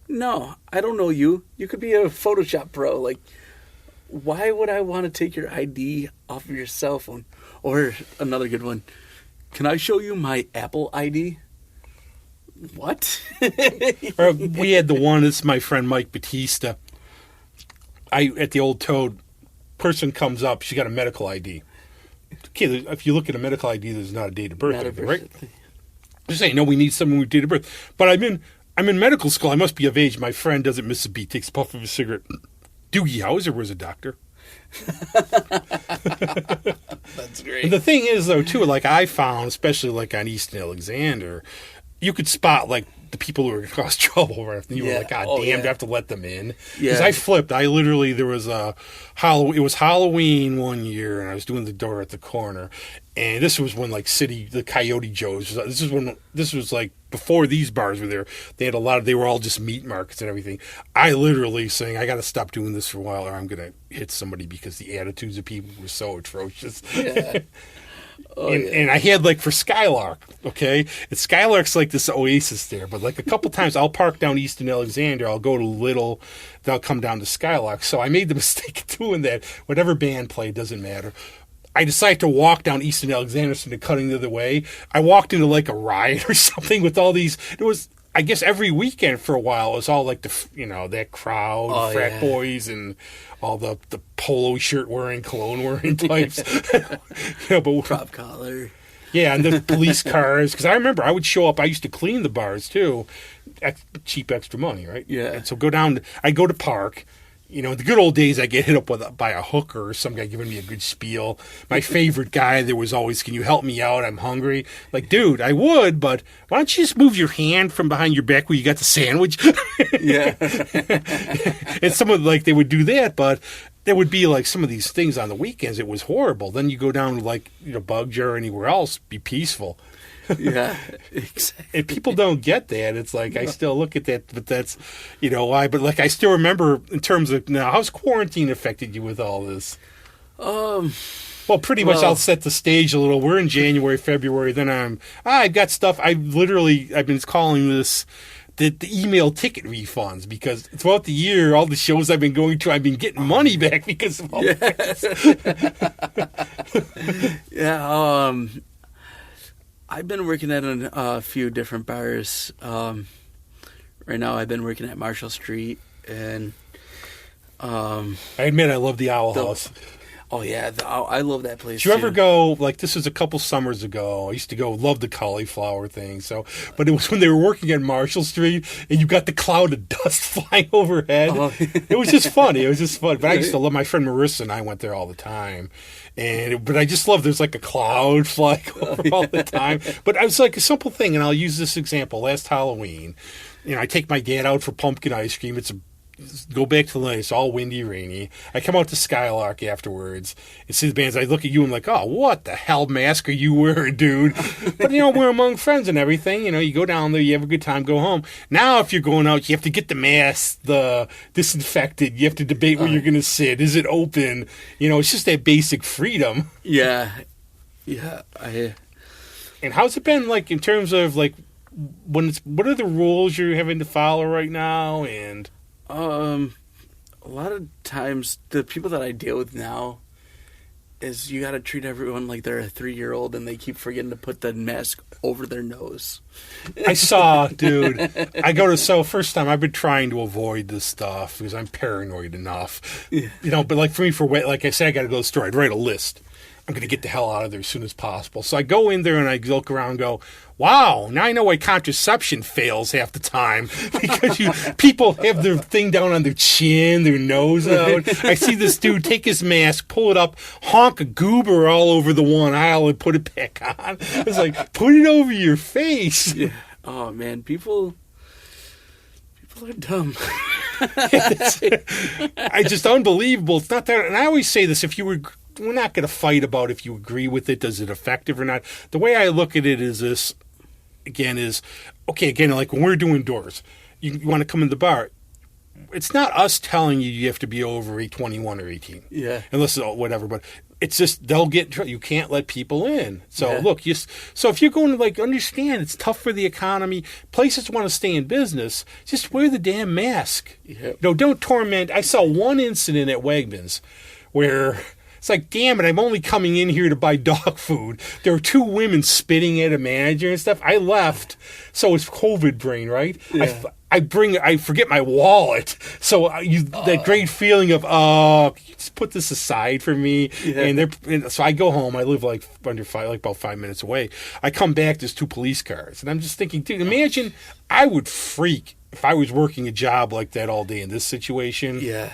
No, I don't know you. You could be a Photoshop pro. Like, why would I want to take your ID off of your cell phone? Or another good one. Can I show you my Apple ID? What? Or we had the one, this is my friend Mike Batista. At the Old Toad, person comes up, she got a medical ID. Okay, if you look at a medical ID, there's not a date of birth, right? Just saying, no, we need someone with date of birth. But I'm in medical school, I must be of age. My friend doesn't miss a beat, takes a puff of a cigarette. Doogie Howser was a doctor. That's great. And the thing is, though, too, like I found, especially like on East and Alexander, you could spot like the people who were going to cause trouble, right? And you were like, God damn, do I have to let them in? Because I flipped. I literally, there was it was Halloween one year, and I was doing the door at the corner. And this was when like the Coyote Joe's. This was like before these bars were there. They had they were all just meat markets and everything. I literally saying, I got to stop doing this for a while or I'm going to hit somebody because the attitudes of people were so atrocious. Yeah. And I had like for Skylark, okay? And Skylark's like this oasis there, but like a couple times I'll park down East and Alexander, I'll go to Little, then I'll come down to Skylark. So I made the mistake of doing that. Whatever band played, doesn't matter. I decided to walk down East and Alexander instead of cutting the other way. I walked into like a riot or something with all these. It was, I guess, every weekend for a while. It was all like that crowd, frat boys, and all the polo shirt wearing, cologne wearing types. But Prop collar. Yeah, and the police cars. Because I remember I would show up. I used to clean the bars too, cheap extra money, right? Yeah. And so I go to park. In the good old days, I get hit up by a hooker or some guy giving me a good spiel. My favorite guy, there was always, can you help me out? I'm hungry. Like, dude, I would, but why don't you just move your hand from behind your back where you got the sandwich? Yeah. And some of they would do that, but there would be like some of these things on the weekends. It was horrible. Then you go down to Bug Jar or anywhere else, be peaceful. Yeah, exactly. And people don't get that. It's like, I still look at that, but that's, why. But like, I still remember in terms of now, how's quarantine affected you with all this? Well, pretty much I'll set the stage a little. We're in January, February. Then I've got stuff. I've been calling this the email ticket refunds because throughout the year, all the shows I've been going to, I've been getting money back because of all this. Yeah, I've been working at a few different bars. Right now, I've been working at Marshall Street, and I admit I love the Owl House. Oh yeah, I love that place. Did you ever go? Like this was a couple summers ago. I used to go. Love the cauliflower thing. But it was when they were working at Marshall Street, and you got the cloud of dust flying overhead. Oh. It was just funny. It was just fun. But I used to love my friend Marissa, and I went there all the time. But I just love there's like a cloud flying over all the time. But it was like a simple thing, and I'll use this example. Last Halloween, I take my dad out for pumpkin ice cream. Go back to the night. It's all windy, rainy. I come out to Skylark afterwards and see the bands. I look at you and like, oh, what the hell mask are you wearing, dude? But, we're among friends and everything. You go down there, you have a good time, go home. Now, if you're going out, you have to get the mask, the disinfected. You have to debate where you're going to sit. Is it open? It's just that basic freedom. Yeah. And how's it been, like, in terms of, like, what are the rules you're having to follow right now? And a lot of times the people that I deal with now, is you got to treat everyone like they're a 3-year-old and they keep forgetting to put the mask over their nose. I saw, dude. First time I've been trying to avoid this stuff because I'm paranoid enough. Yeah. But like for me, like I said, I got to go to the store. I'd write a list. I'm going to get the hell out of there as soon as possible. So I go in there and I look around and go, wow, now I know why contraception fails half the time. Because people have their thing down on their chin, their nose out. I see this dude take his mask, pull it up, honk a goober all over the one aisle and put it back on. It's like, put it over your face. Yeah. Oh, man, people are dumb. It's just unbelievable. It's not that, and I always say this, we're not going to fight about if you agree with it, does it effective or not. The way I look at it is this, again, like when we're doing doors, you want to come in the bar. It's not us telling you have to be over 21 or 18. Yeah. Unless, whatever, but it's just, they'll get in trouble. You can't let people in. So, Yeah. look, so if you're going to, understand, it's tough for the economy. Places want to stay in business. Just wear the damn mask. Yeah. Don't torment. I saw one incident at Wegmans where... It's like, damn it, I'm only coming in here to buy dog food. There were 2 women spitting at a manager and stuff. I left, so it's COVID brain, right? Yeah. I forget my wallet. So that great feeling of, just put this aside for me. Yeah. And so I go home. I live about 5 minutes away. I come back, there's 2 police cars. And I'm just thinking, dude, imagine I would freak if I was working a job like that all day in this situation. Yeah.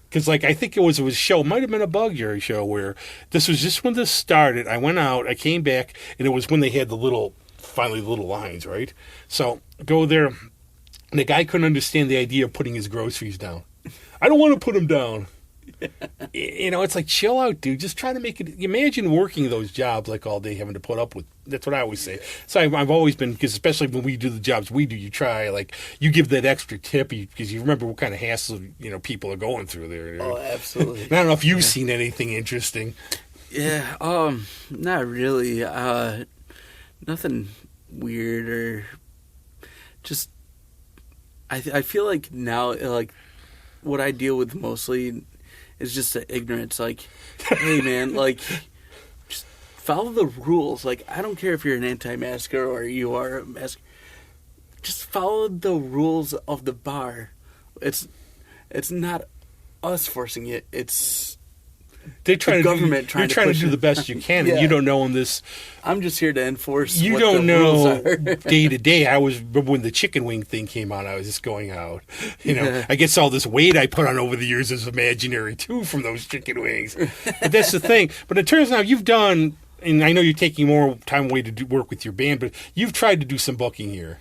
Because, I think it was a show, it might have been a Bugberry show where this was just when this started. I went out, I came back, and it was when they had the little lines, right? So, go there, and the guy couldn't understand the idea of putting his groceries down. I don't want to put them down. It's like, chill out, dude. Just try to make it. Imagine working those jobs all day, having to put up with. That's what I always say. So I've always been, because especially when we do the jobs we do, you try, you give that extra tip because you remember what kind of hassle, people are going through there. Oh, absolutely. And I don't know if you've seen anything interesting. Yeah, not really. Nothing weird or just. I feel like now, what I deal with mostly is just the ignorance. Hey man, just follow the rules. I don't care if you're an anti-masker or you are a masker. Just follow the rules of the bar. It's not us forcing it. It's They try the to government you're trying to do the best you can, Yeah. and you don't know in this. I'm just here to enforce. You what don't the rules know are. day to day. When the chicken wing thing came out, I was just going out. Yeah. I guess all this weight I put on over the years is imaginary too from those chicken wings. But that's the thing. But it turns out you've done, and I know you're taking more time away to work with your band, but you've tried to do some booking here.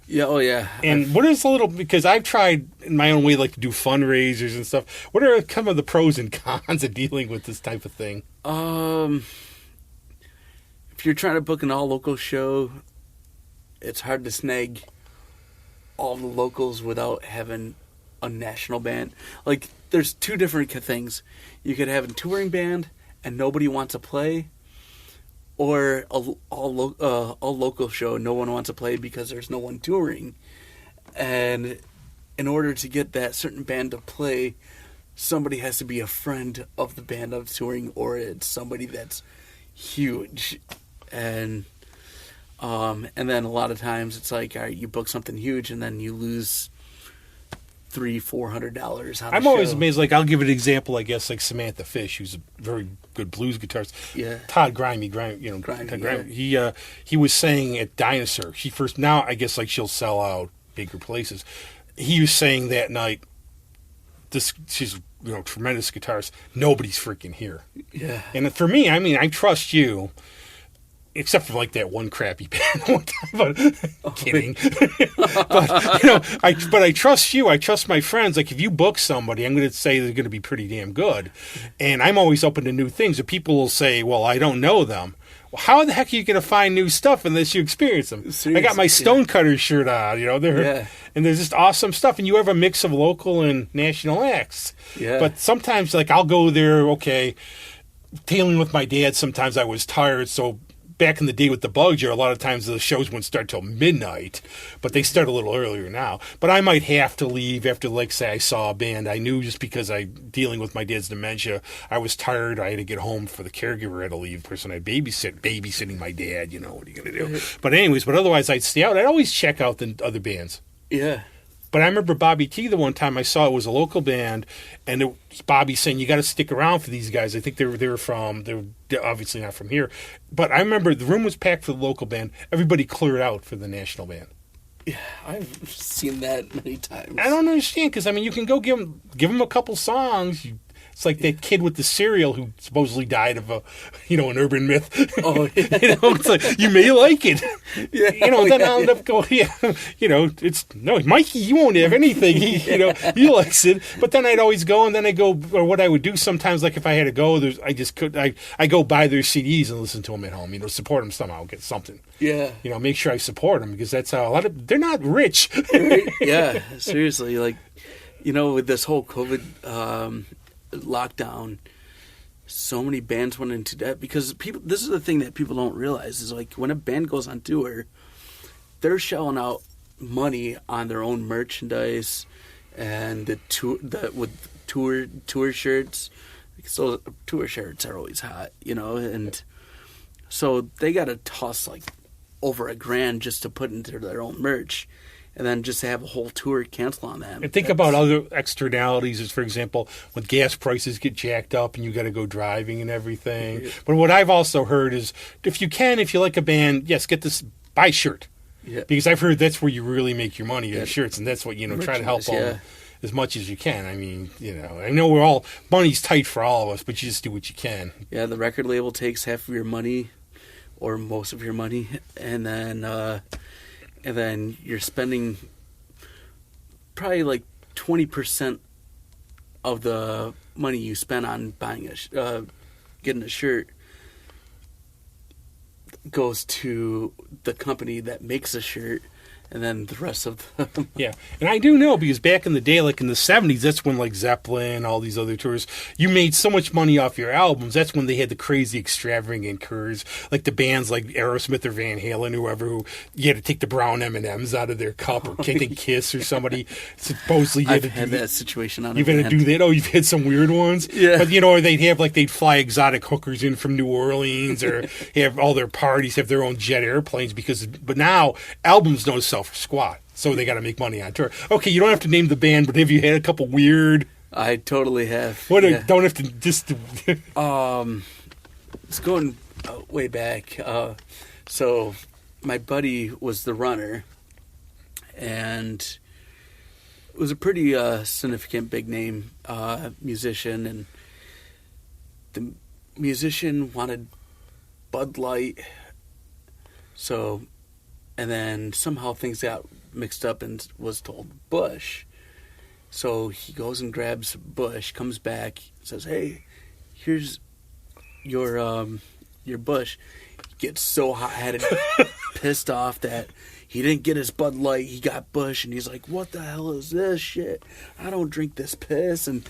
Yeah. Oh yeah. And what is because I've tried in my own way, to do fundraisers and stuff. What are some of the pros and cons of dealing with this type of thing? If you're trying to book an all local show, it's hard to snag all the locals without having a national band. There's 2 different things. You could have a touring band and nobody wants to play, or all local show, no one wants to play because there's no one touring. And in order to get that certain band to play, somebody has to be a friend of the band of touring, or it's somebody that's huge. And then a lot of times it's all right, you book something huge and then you lose $300-$400 on I'm the always show. amazed. I'll give an example, I guess, Samantha Fish, who's a very good blues guitarist. Yeah. Todd Grimy, Todd Grimy. He was saying at Dinosaur, now I guess she'll sell out bigger places. He was saying that night, she's tremendous guitarist. Nobody's freaking here. Yeah. And for me, I trust you. Except for that one crappy band one time, but kidding. but I trust you. I trust my friends. If you book somebody, I'm going to say they're going to be pretty damn good, and I'm always open to new things. And people will say, "Well, I don't know them." Well, how the heck are you going to find new stuff unless you experience them? Seriously, I got my Stonecutters shirt on. And there's just awesome stuff. And you have a mix of local and national acts. Yeah. But sometimes, I'll go there. Okay, dealing with my dad. Sometimes I was tired, so back in the day with the Bugs, a lot of times the shows wouldn't start till midnight, but they start a little earlier now. But I might have to leave after, like, say, I saw a band. I knew just because dealing with my dad's dementia, I was tired. I had to get home for the caregiver had to leave. The person I babysitting my dad. You know, what are you going to do? But anyways, otherwise I'd stay out. I'd always check out the other bands. Yeah. But I remember Bobby T, the one time I saw it was a local band, and it was Bobby saying, you got to stick around for these guys. I think they're obviously not from here. But I remember the room was packed for the local band. Everybody cleared out for the national band. Yeah, I've seen that many times. I don't understand, because, I mean, you can go give them a couple songs. It's like that kid with the cereal who supposedly died of an urban myth. Oh, yeah. It's like, you may like it. Yeah. Then I'll end up going, Mikey, you won't have anything. He likes it. But then I'd always go, and then or what I would do sometimes, like if I had to go, I go buy their CDs and listen to them at home, support them somehow, get something. Yeah. Make sure I support them, because that's how they're not rich. Yeah, seriously. Like, with this whole COVID lockdown, so many bands went into debt because this is the thing that people don't realize is, like, when a band goes on tour, they're shelling out money on their own merchandise and with tour shirts. So tour shirts are always hot, and so they got to toss like over $1,000 just to put into their own merch. And then just have a whole tour cancel on them. And think about other externalities, as for example, when gas prices get jacked up and you got to go driving and everything. Yeah. But what I've also heard is, if you like a band, yes, buy a shirt. Yeah. Because I've heard that's where you really make your money, shirts, and that's what, try to help them as much as you can. I mean, I know money's tight for all of us, but you just do what you can. Yeah, the record label takes half of your money, or most of your money, and then you're spending probably like 20% of the money you spend on buying getting a shirt goes to the company that makes a shirt, and then the rest of the... Yeah, and I do know, because back in the day, like in the 70s, that's when, like, Zeppelin, all these other tours, you made so much money off your albums. That's when they had the crazy extravagant tours, like the bands like Aerosmith or Van Halen, who you had to take the brown M&Ms out of their cup, or think Kiss or somebody. Supposedly, I've had that situation on You've had to do that? Oh, you've had some weird ones? Yeah. But, or they'd fly exotic hookers in from New Orleans, or have all their parties, have their own jet airplanes, but now, albums don't sell for squat, so they got to make money on tour. Okay, you don't have to name the band, but have you had a couple weird? I totally have. Don't have to just. It's going way back. So my buddy was the runner, and it was a pretty significant big name musician, and the musician wanted Bud Light. So. And then somehow things got mixed up and was told Bush. So he goes and grabs Bush, comes back, says, "Hey, here's your Bush." He gets so hot-headed, pissed off that he didn't get his Bud Light. He got Bush, and he's like, "What the hell is this shit? I don't drink this piss." And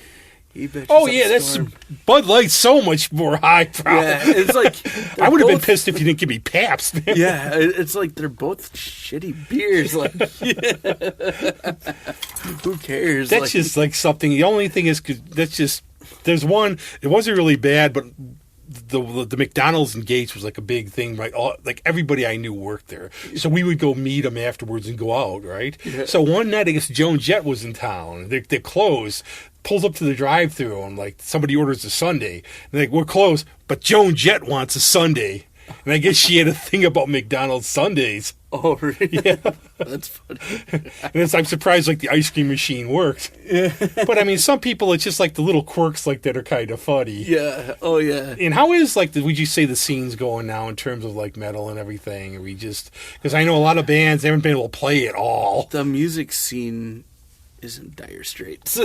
he bitches oh yeah, that's Bud Light's so much more high. Probably. Yeah, it's like I would have been pissed if you didn't give me Pabst. Yeah, it's like they're both shitty beers. Like, who cares? That's just like something. The only thing is, there's one. It wasn't really bad, but the McDonald's and Gates was like a big thing, right? Like everybody I knew worked there, so we would go meet them afterwards and go out, right? Yeah. So one night, I guess Joan Jett was in town. They're closed. Pulls up to the drive-thru, and like somebody orders a sundae. And like, we're closed, but Joan Jett wants a sundae. And I guess she had a thing about McDonald's sundaes. Oh, really? Yeah. That's funny. And I'm surprised like the ice cream machine worked. Yeah. But I mean, some people, it's just like the little quirks like that are kind of funny. Yeah. Oh, yeah. And how is would you say the scene's going now in terms of like metal and everything? Are we just, because I know a lot of bands haven't been able to play at all. The music scene is in dire straits.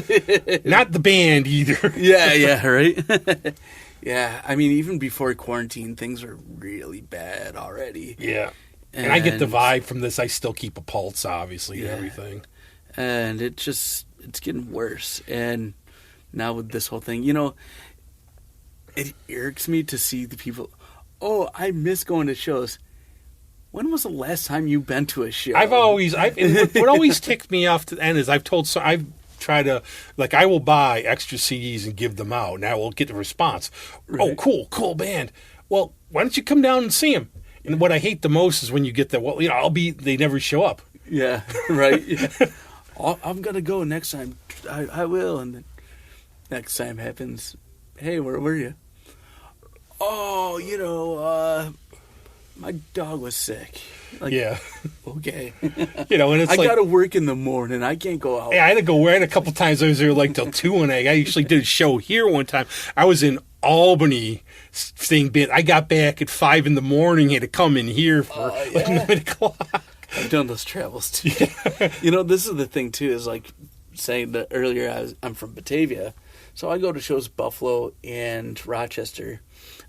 Not the band either. Yeah, right? Yeah, I mean, even before quarantine, things were really bad already. Yeah. And I get the vibe from this. I still keep a pulse, obviously, and everything. And it's getting worse. And now with this whole thing, it irks me to see the people, oh, I miss going to shows. When was the last time you've been to a show? And what always ticked me off to the end is I've tried to, like, I will buy extra CDs and give them out, and I will get the response. Right. Oh, cool band. Well, why don't you come down and see them? And what I hate the most is when you get that, well, they never show up. Yeah, right. Yeah. I'm going to go next time. I will. And then next time happens, hey, where were you? Oh, my dog was sick. Like, Yeah. Okay. And it's I like, got to work in the morning. I can't go out. yeah, I had to go. I had a couple times I was there like till 2, and I actually did a show here one time. I was in Albany seeing band. I got back at 5 in the morning. Had to come in here for like 9 o'clock. I've done those travels too. This is the thing too. Is like saying that earlier. I'm from Batavia, so I go to shows Buffalo and Rochester.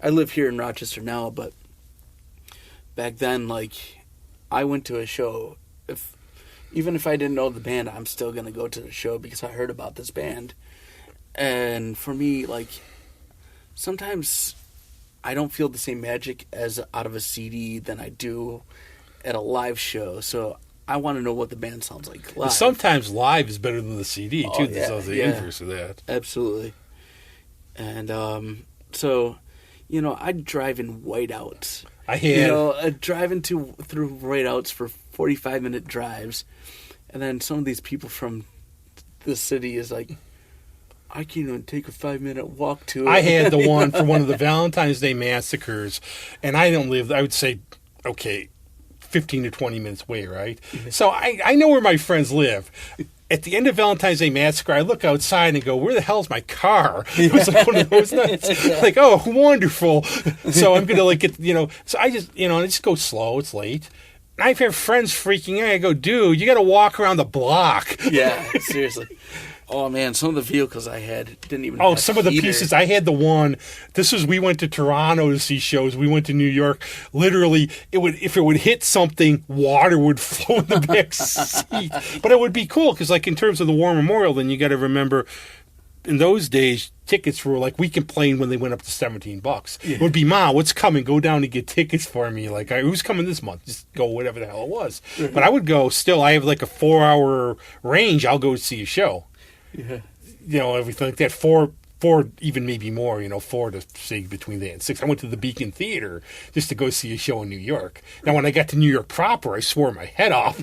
I live here in Rochester now, but back then, like, I went to a show. Even if I didn't know the band, I'm still gonna go to the show because I heard about this band. And for me, like, sometimes I don't feel the same magic as out of a CD than I do at a live show. So I want to know what the band sounds like live. Sometimes live is better than the CD too. There's the inverse of that. Absolutely. And so, I'd drive in whiteouts. I had I'd drive through whiteouts for 45-minute drives, and then some of these people from the city is like, I can't even take a 5-minute walk to it. I had the one for one of the Valentine's Day massacres, and I don't live. I would say, okay, 15 to 20 minutes away, right? So I know where my friends live. At the end of Valentine's Day Massacre, I look outside and go, where the hell's my car? It was like one of those nights. Like, oh, wonderful. So I'm going to, like, so I just go slow. It's late. And I have friends freaking out. I go, dude, you got to walk around the block. Yeah, seriously. Oh, man, some of the vehicles I had didn't even Oh, have some of the heater. pieces. I had the one. We went to Toronto to see shows. We went to New York. Literally, if it would hit something, water would flow in the back seat. But it would be cool because, like, in terms of the War Memorial, then you got to remember, in those days, tickets were like, we complained when they went up to $17. Yeah. It would be, Ma, what's coming? Go down and get tickets for me. Like, who's coming this month? Just go whatever the hell it was. Mm-hmm. But I would go still. I have like a 4-hour range. I'll go see a show. Yeah. Everything like that. 4, even maybe more, 4 to say between that and 6. I went to the Beacon Theater just to go see a show in New York. Now, when I got to New York proper, I swore my head off.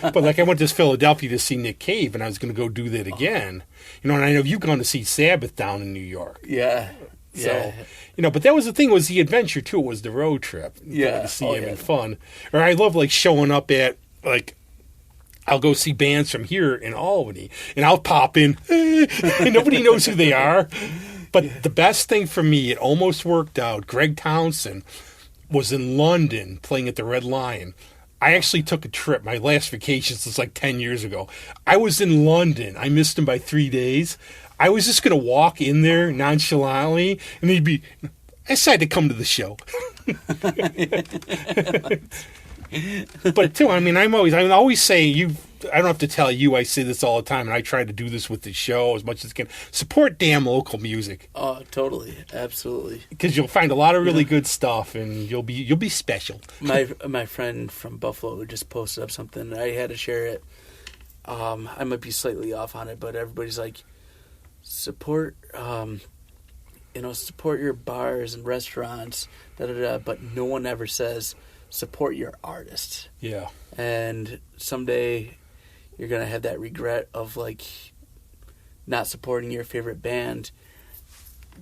But, like, I went to Philadelphia to see Nick Cave, and I was going to go do that again. And I know you've gone to see Sabbath down in New York. Yeah. So, but that was the thing, was the adventure, too. It was the road trip. Yeah. To see him and fun. Or I love, like, showing up at, like, I'll go see bands from here in Albany, and I'll pop in, and nobody knows who they are. But the best thing for me, it almost worked out. Greg Townsend was in London playing at the Red Lion. I actually took a trip. My last vacation was like 10 years ago. I was in London. I missed him by 3 days. I was just going to walk in there nonchalantly, and I decided to come to the show. But too, I always saying, I don't have to tell you, I say this all the time, and I try to do this with the show as much as I can. Support damn local music. Oh, totally, absolutely. Because you'll find a lot of really good stuff, and you'll be special. My friend from Buffalo just posted up something. I had to share it. I might be slightly off on it, but everybody's like, support your bars and restaurants, but no one ever says support your artist. Yeah. And someday you're going to have that regret of, like, not supporting your favorite band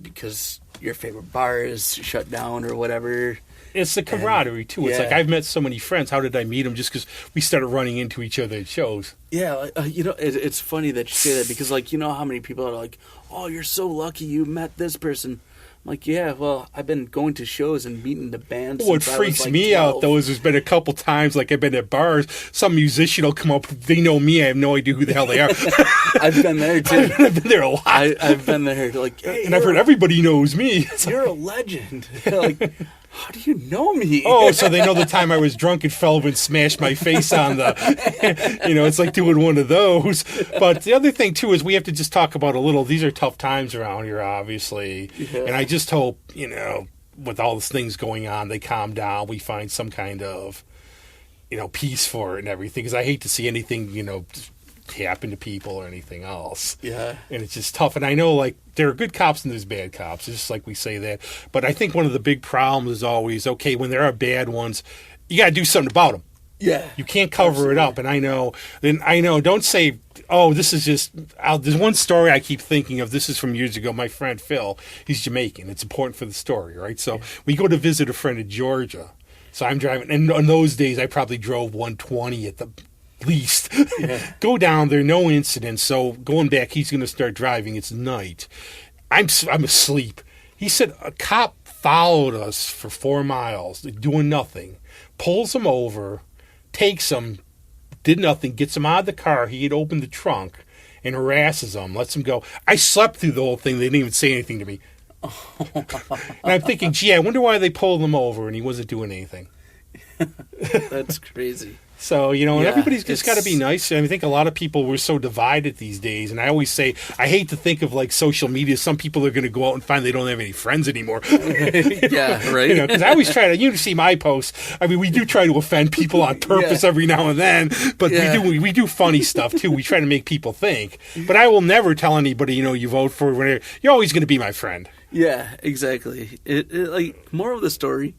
because your favorite bar is shut down or whatever. It's the camaraderie, too. It's like, I've met so many friends. How did I meet them? Just because we started running into each other at shows. Yeah, it's funny that you say that because, like, how many people are like, oh, you're so lucky you met this person. I'm like, yeah, well, I've been going to shows and meeting the bands. What freaks me out, though, is there's been a couple times, like, I've been at bars, some musician will come up, they know me, I have no idea who the hell they are. I've been there, too. I've been there a lot. I've been there, like, hey, and I've heard everybody knows me. You're a legend. Like, how do you know me? Oh, so they know the time I was drunk and fell over and smashed my face on the... it's like doing one of those. But the other thing, too, is we have to just talk about a little... These are tough times around here, obviously. Yeah. And I just hope, with all these things going on, they calm down. We find some kind of, peace for it and everything. Because I hate to see anything, happen to people or anything else. Yeah. And it's just tough. And I know, like, there are good cops and there's bad cops. It's just like we say that. But I think one of the big problems is always, okay, when there are bad ones, you got to do something about them. Yeah. You can't cover it up. And I know, don't say, oh, this is just, there's one story I keep thinking of. This is from years ago. My friend Phil, he's Jamaican. It's important for the story, right? So we go to visit a friend in Georgia. So I'm driving. And in those days, I probably drove 120 at the least. Yeah. Go down there, no incidents. So going back, he's going to start driving. It's night. I'm asleep. He said a cop followed us for 4 miles, doing nothing, pulls him over, takes him, did nothing, gets him out of the car. He had opened the trunk and harasses him, lets him go. I slept through the whole thing. They didn't even say anything to me. And I'm thinking, gee, I wonder why they pulled him over and he wasn't doing anything. That's crazy. So, and Yeah, everybody's just got to be nice. I think a lot of people were so divided these days. And I always say, I hate to think of like social media. Some people are going to go out and find they don't have any friends anymore. Yeah, right. Because I always try to, you see my posts. I mean, we do try to offend people on purpose every now and then. But we do funny stuff too. We try to make people think. But I will never tell anybody, you vote for whatever. You're always going to be my friend. Yeah, exactly. Like, moral of the story,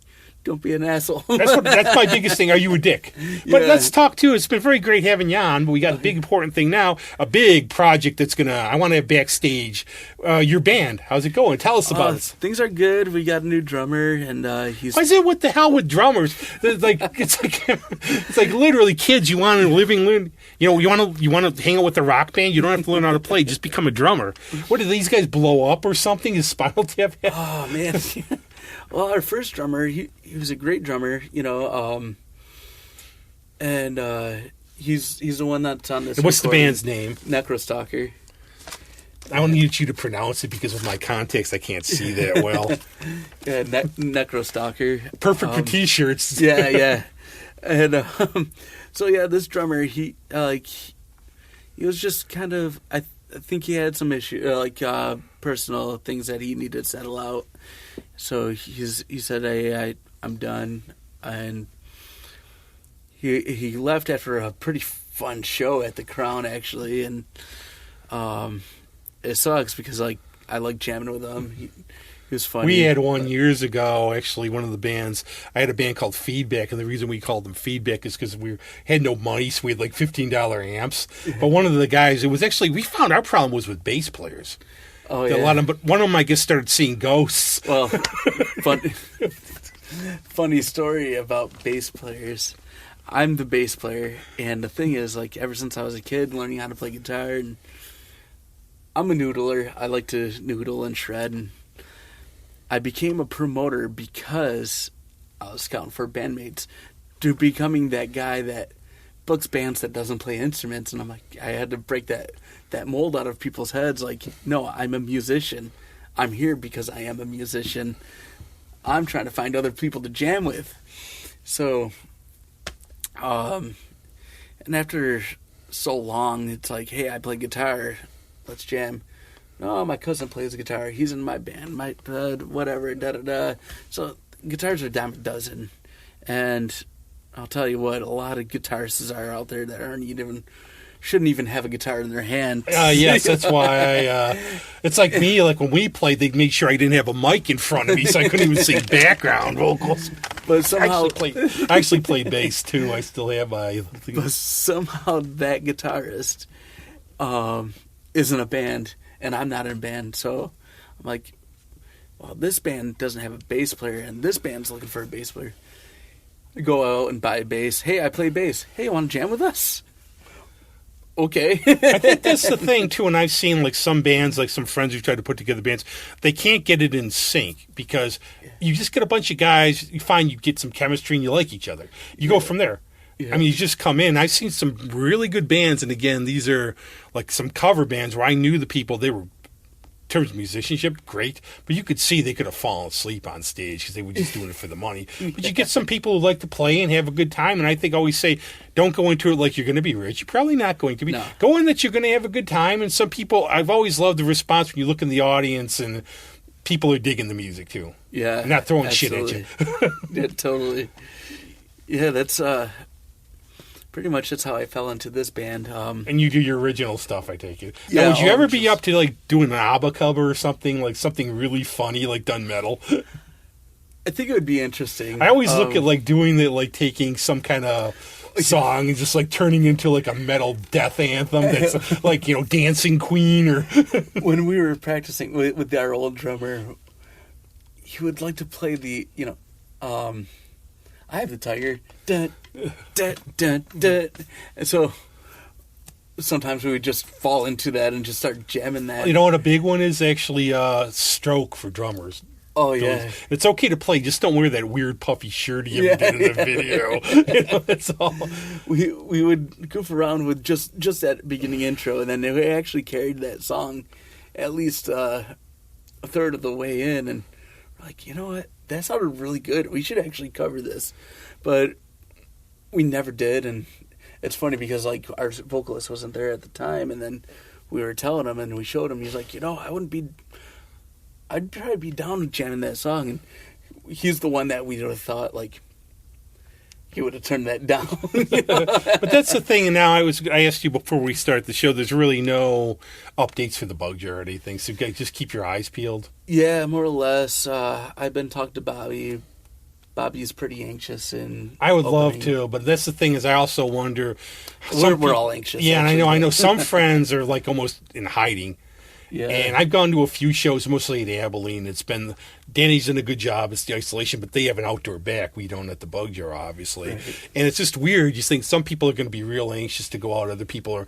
don't be an asshole. That's my biggest thing. Are you a dick? But let's talk too. It's been very great having you on. But we got a big important thing now. A big project that's I want to have backstage. Your band. How's it going? Tell us about it. Things are good. We got a new drummer, and he's. Why is it what the hell with drummers? It's like literally kids. You want to living. You want to hang out with the rock band. You don't have to learn how to play. Just become a drummer. What did these guys blow up or something? Is Spinal Tap? Oh man. Well, our first drummer, he was a great drummer, and he's the one that's on this. And what's the band's name? Necrostalker. I don't need you to pronounce it because of my context. I can't see that well. Yeah, Necrostalker. Perfect for t-shirts. Yeah. And so this drummer, he was just kind of. I think he had some issue, personal things that he needed to settle out. So he said, "Hey, I'm done," and he left after a pretty fun show at the Crown, actually, and it sucks because I like jamming with him. He was funny. We had one years ago, actually, one of the bands. I had a band called Feedback, and the reason we called them Feedback is because we had no money, so we had like $15 amps. But one of the guys, we found our problem was with bass players. Oh yeah. But one of them, I guess, started seeing ghosts. Well, funny story about bass players. I'm the bass player, and the thing is, ever since I was a kid, learning how to play guitar, and I'm a noodler. I like to noodle and shred, and I became a promoter because I was scouting for bandmates to becoming that guy that books bands that doesn't play instruments, and I had to break that mold out of people's heads. No, I'm a musician. I'm here because I am a musician. I'm trying to find other people to jam with. So, and after so long, it's hey, I play guitar. Let's jam. No, my cousin plays guitar. He's in my band. My whatever. Da da da. So guitars are a dime a dozen, and I'll tell you what, a lot of guitarists are out there that shouldn't even have a guitar in their hand. Yes, that's why. It's like me. When we played, they'd make sure I didn't have a mic in front of me, so I couldn't even sing background vocals. But somehow, I actually played bass too. I still have my. But somehow that guitarist is in a band, and I'm not in a band. So I'm like, well, this band doesn't have a bass player, and this band's looking for a bass player. I go out and buy a bass. Hey, I play bass. Hey, you want to jam with us? Okay. I think that's the thing, too, and I've seen, some bands, some friends who try to put together bands, they can't get it in sync because you just get a bunch of guys, you find you get some chemistry and you like each other. You go from there. Yeah. I mean, you just come in. I've seen some really good bands, and again, these are, some cover bands where I knew the people, they were, in terms of musicianship, great, but you could see they could have fallen asleep on stage because they were just doing it for the money. But you get some people who like to play and have a good time, and I think I always say, don't go into it like you're going to be rich. You're probably not going to be. No. Go in that you're going to have a good time, and some people, I've always loved the response when you look in the audience and people are digging the music too. Yeah, They're not throwing absolutely. shit at you. Yeah, totally. Yeah, that's pretty much that's how I fell into this band. And you do your original stuff, I take it. Yeah, Now, would you I'll ever be just- up to like doing an ABBA cover or something, like something really funny, like done metal? I think it would be interesting. I always look at like doing it, like taking some kind of song and just like turning into like a metal death anthem that's like, you know, Dancing Queen or when we were practicing with our old drummer, he would like to play the, I Have the Tiger, dun, dun, dun, dun. And so sometimes we would just fall into that and just start jamming that. you know what a big one is actually Stroke for drummers. Oh yeah, It's okay to play, just don't wear that weird puffy shirt you ever did in the video. You know, that's all. we would goof around with just that beginning intro, and then we actually carried that song at least a third of the way in, and we're like, you know what, that sounded really good. We should actually cover this, but we never did. And it's funny because like our vocalist wasn't there at the time, and then we were telling him and we showed him. He's like, I'd probably be down with jamming that song, and he's the one that we would have thought like he would have turned that down. But that's the thing. And now I asked you before we start the show. There's really no updates for the bug jar or anything, so you guys just keep your eyes peeled. Yeah, more or less. I've been talking to Bobby. Bobby's pretty anxious, and I would love to, but that's the thing is I also wonder. We're all anxious. Yeah, actually. and I know some friends are like almost in hiding. Yeah, And I've gone to a few shows, mostly at Abilene. It's been Danny's done a good job. It's the isolation, but they have an outdoor back. We don't at the Bug Jar, obviously. Right. And it's just weird. You think some people are going to be real anxious to go out. Other people are.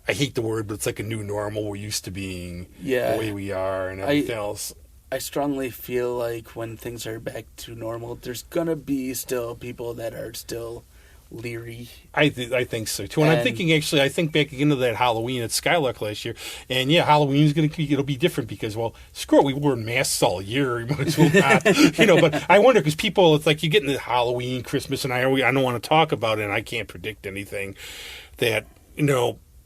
I hate the word, but it's like a new normal. We're used to being the way we are and everything else. I strongly feel like when things are back to normal, there's gonna be still people that are still leery. I think so too, and I'm thinking actually. I think back into that Halloween at Skylark last year, and yeah, Halloween's it'll be different because screw it, we wore masks all year. We might as well not, But I wonder because people, it's like you get into Halloween, Christmas, and I don't want to talk about it, and I can't predict anything. That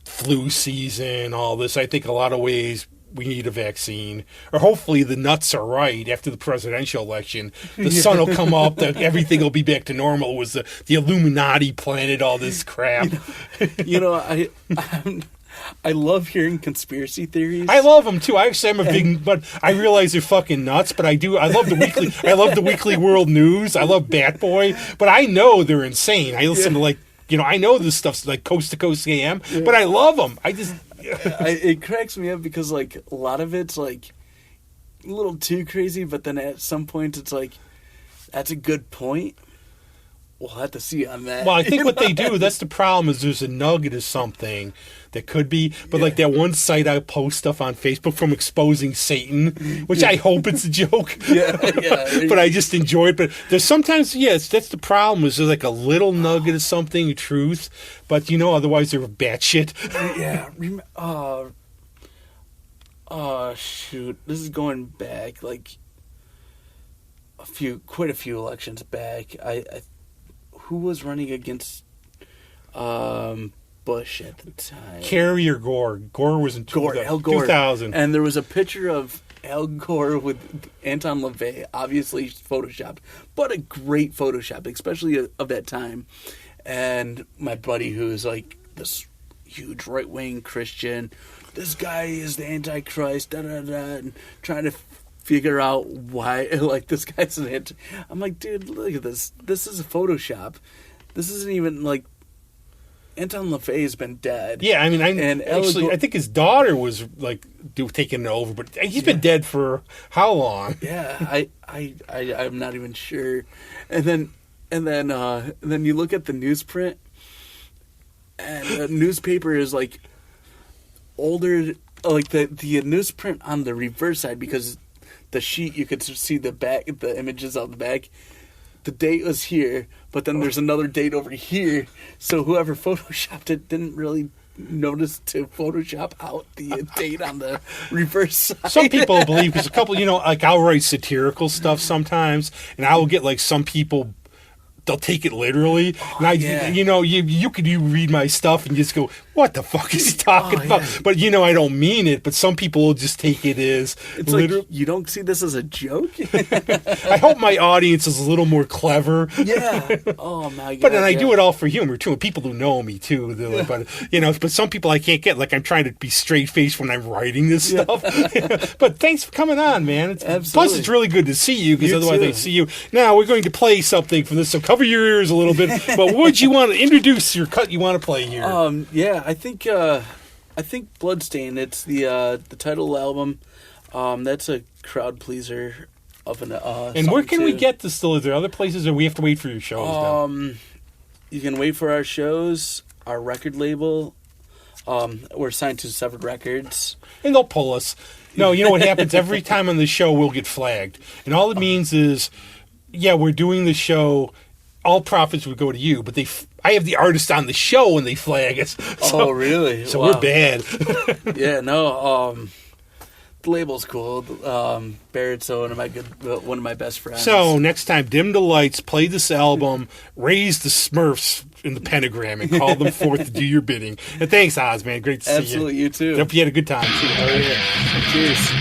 flu season, all this. I think a lot of ways we need a vaccine, or hopefully the nuts are right after the presidential election. The sun will come up, everything will be back to normal. It was the Illuminati planted all this crap. I love hearing conspiracy theories. I love them too. I'm a big, but I realize they're fucking nuts. But I love the weekly. I love the Weekly World News. I love Bat Boy, but I know they're insane. I listen to I know this stuff's like Coast to Coast AM, but I love them. It cracks me up because like a lot of it's like a little too crazy, but then at some point it's like that's a good point. We'll have to see on that. Well, I think what they do, that's the problem, is there's a nugget of something that could be, but like that one site I post stuff on Facebook from exposing Satan, which I hope it's a joke. Yeah. But I just enjoy it. But there's sometimes, that's the problem, is there's like a little nugget of something, truth, but otherwise they're batshit. Yeah. Shoot. This is going back like quite a few elections back. Who was running against Bush at the time? Kerry or Gore? Gore was in Al Gore. 2000. And there was a picture of Al Gore with Anton LaVey, obviously photoshopped, but a great Photoshop, especially of that time. And my buddy, who's like this huge right-wing Christian, this guy is the Antichrist, and trying to figure out why, like, this guy's an anti. I'm like, dude, look at this. This is a Photoshop. This isn't even, like, Anton LaVey has been dead. Yeah, I mean, I think his daughter was, like, taking it over, but he's been dead for how long? Yeah, I'm not even sure. And then you look at the newsprint, and the newspaper is, like, older, like, the newsprint on the reverse side, because the sheet, you could see the back, the images on the back. The date was here, but then there's another date over here. So whoever photoshopped it didn't really notice to Photoshop out the date on the reverse side. Some people believe, because a couple, like, I'll write satirical stuff sometimes, and I will get, like, some people they'll take it literally. And yeah. You could read my stuff and just go, what the fuck is he talking about? Yeah. But I don't mean it. But some people will just take it as It's literal. like, you don't see this as a joke? I hope my audience is a little more clever. Yeah. Oh my god. But then I do it all for humor too. And people who know me too, they're like, but some people I can't get. Like, I'm trying to be straight faced when I'm writing this stuff. But thanks for coming on, man. Plus, it's really good to see you, because otherwise too. I see you. Now we're going to play something from this, so cover your ears a little bit. But would you want to introduce your cut you want to play here? Yeah, I think Bloodstained. It's the title album. That's a crowd pleaser of an. And where can we get this still? Is there other places, or we have to wait for your shows now? You can wait for our shows, our record label. We're signed to Severed Records. And they'll pull us. No, you know what happens? Every time on the show, we'll get flagged. And all it means is, we're doing the show. All profits would go to you, but I have the artist on the show and they flag us. So, oh, really? So Wow. we're bad. Yeah, no. The label's cool. Barrett's one of my best friends. So next time, dim the lights, play this album, raise the Smurfs in the pentagram, and call them forth to do your bidding. And thanks, Oz, man. Great to see you. Absolutely, you too. Hope you had a good time. Oh, yeah. Cheers.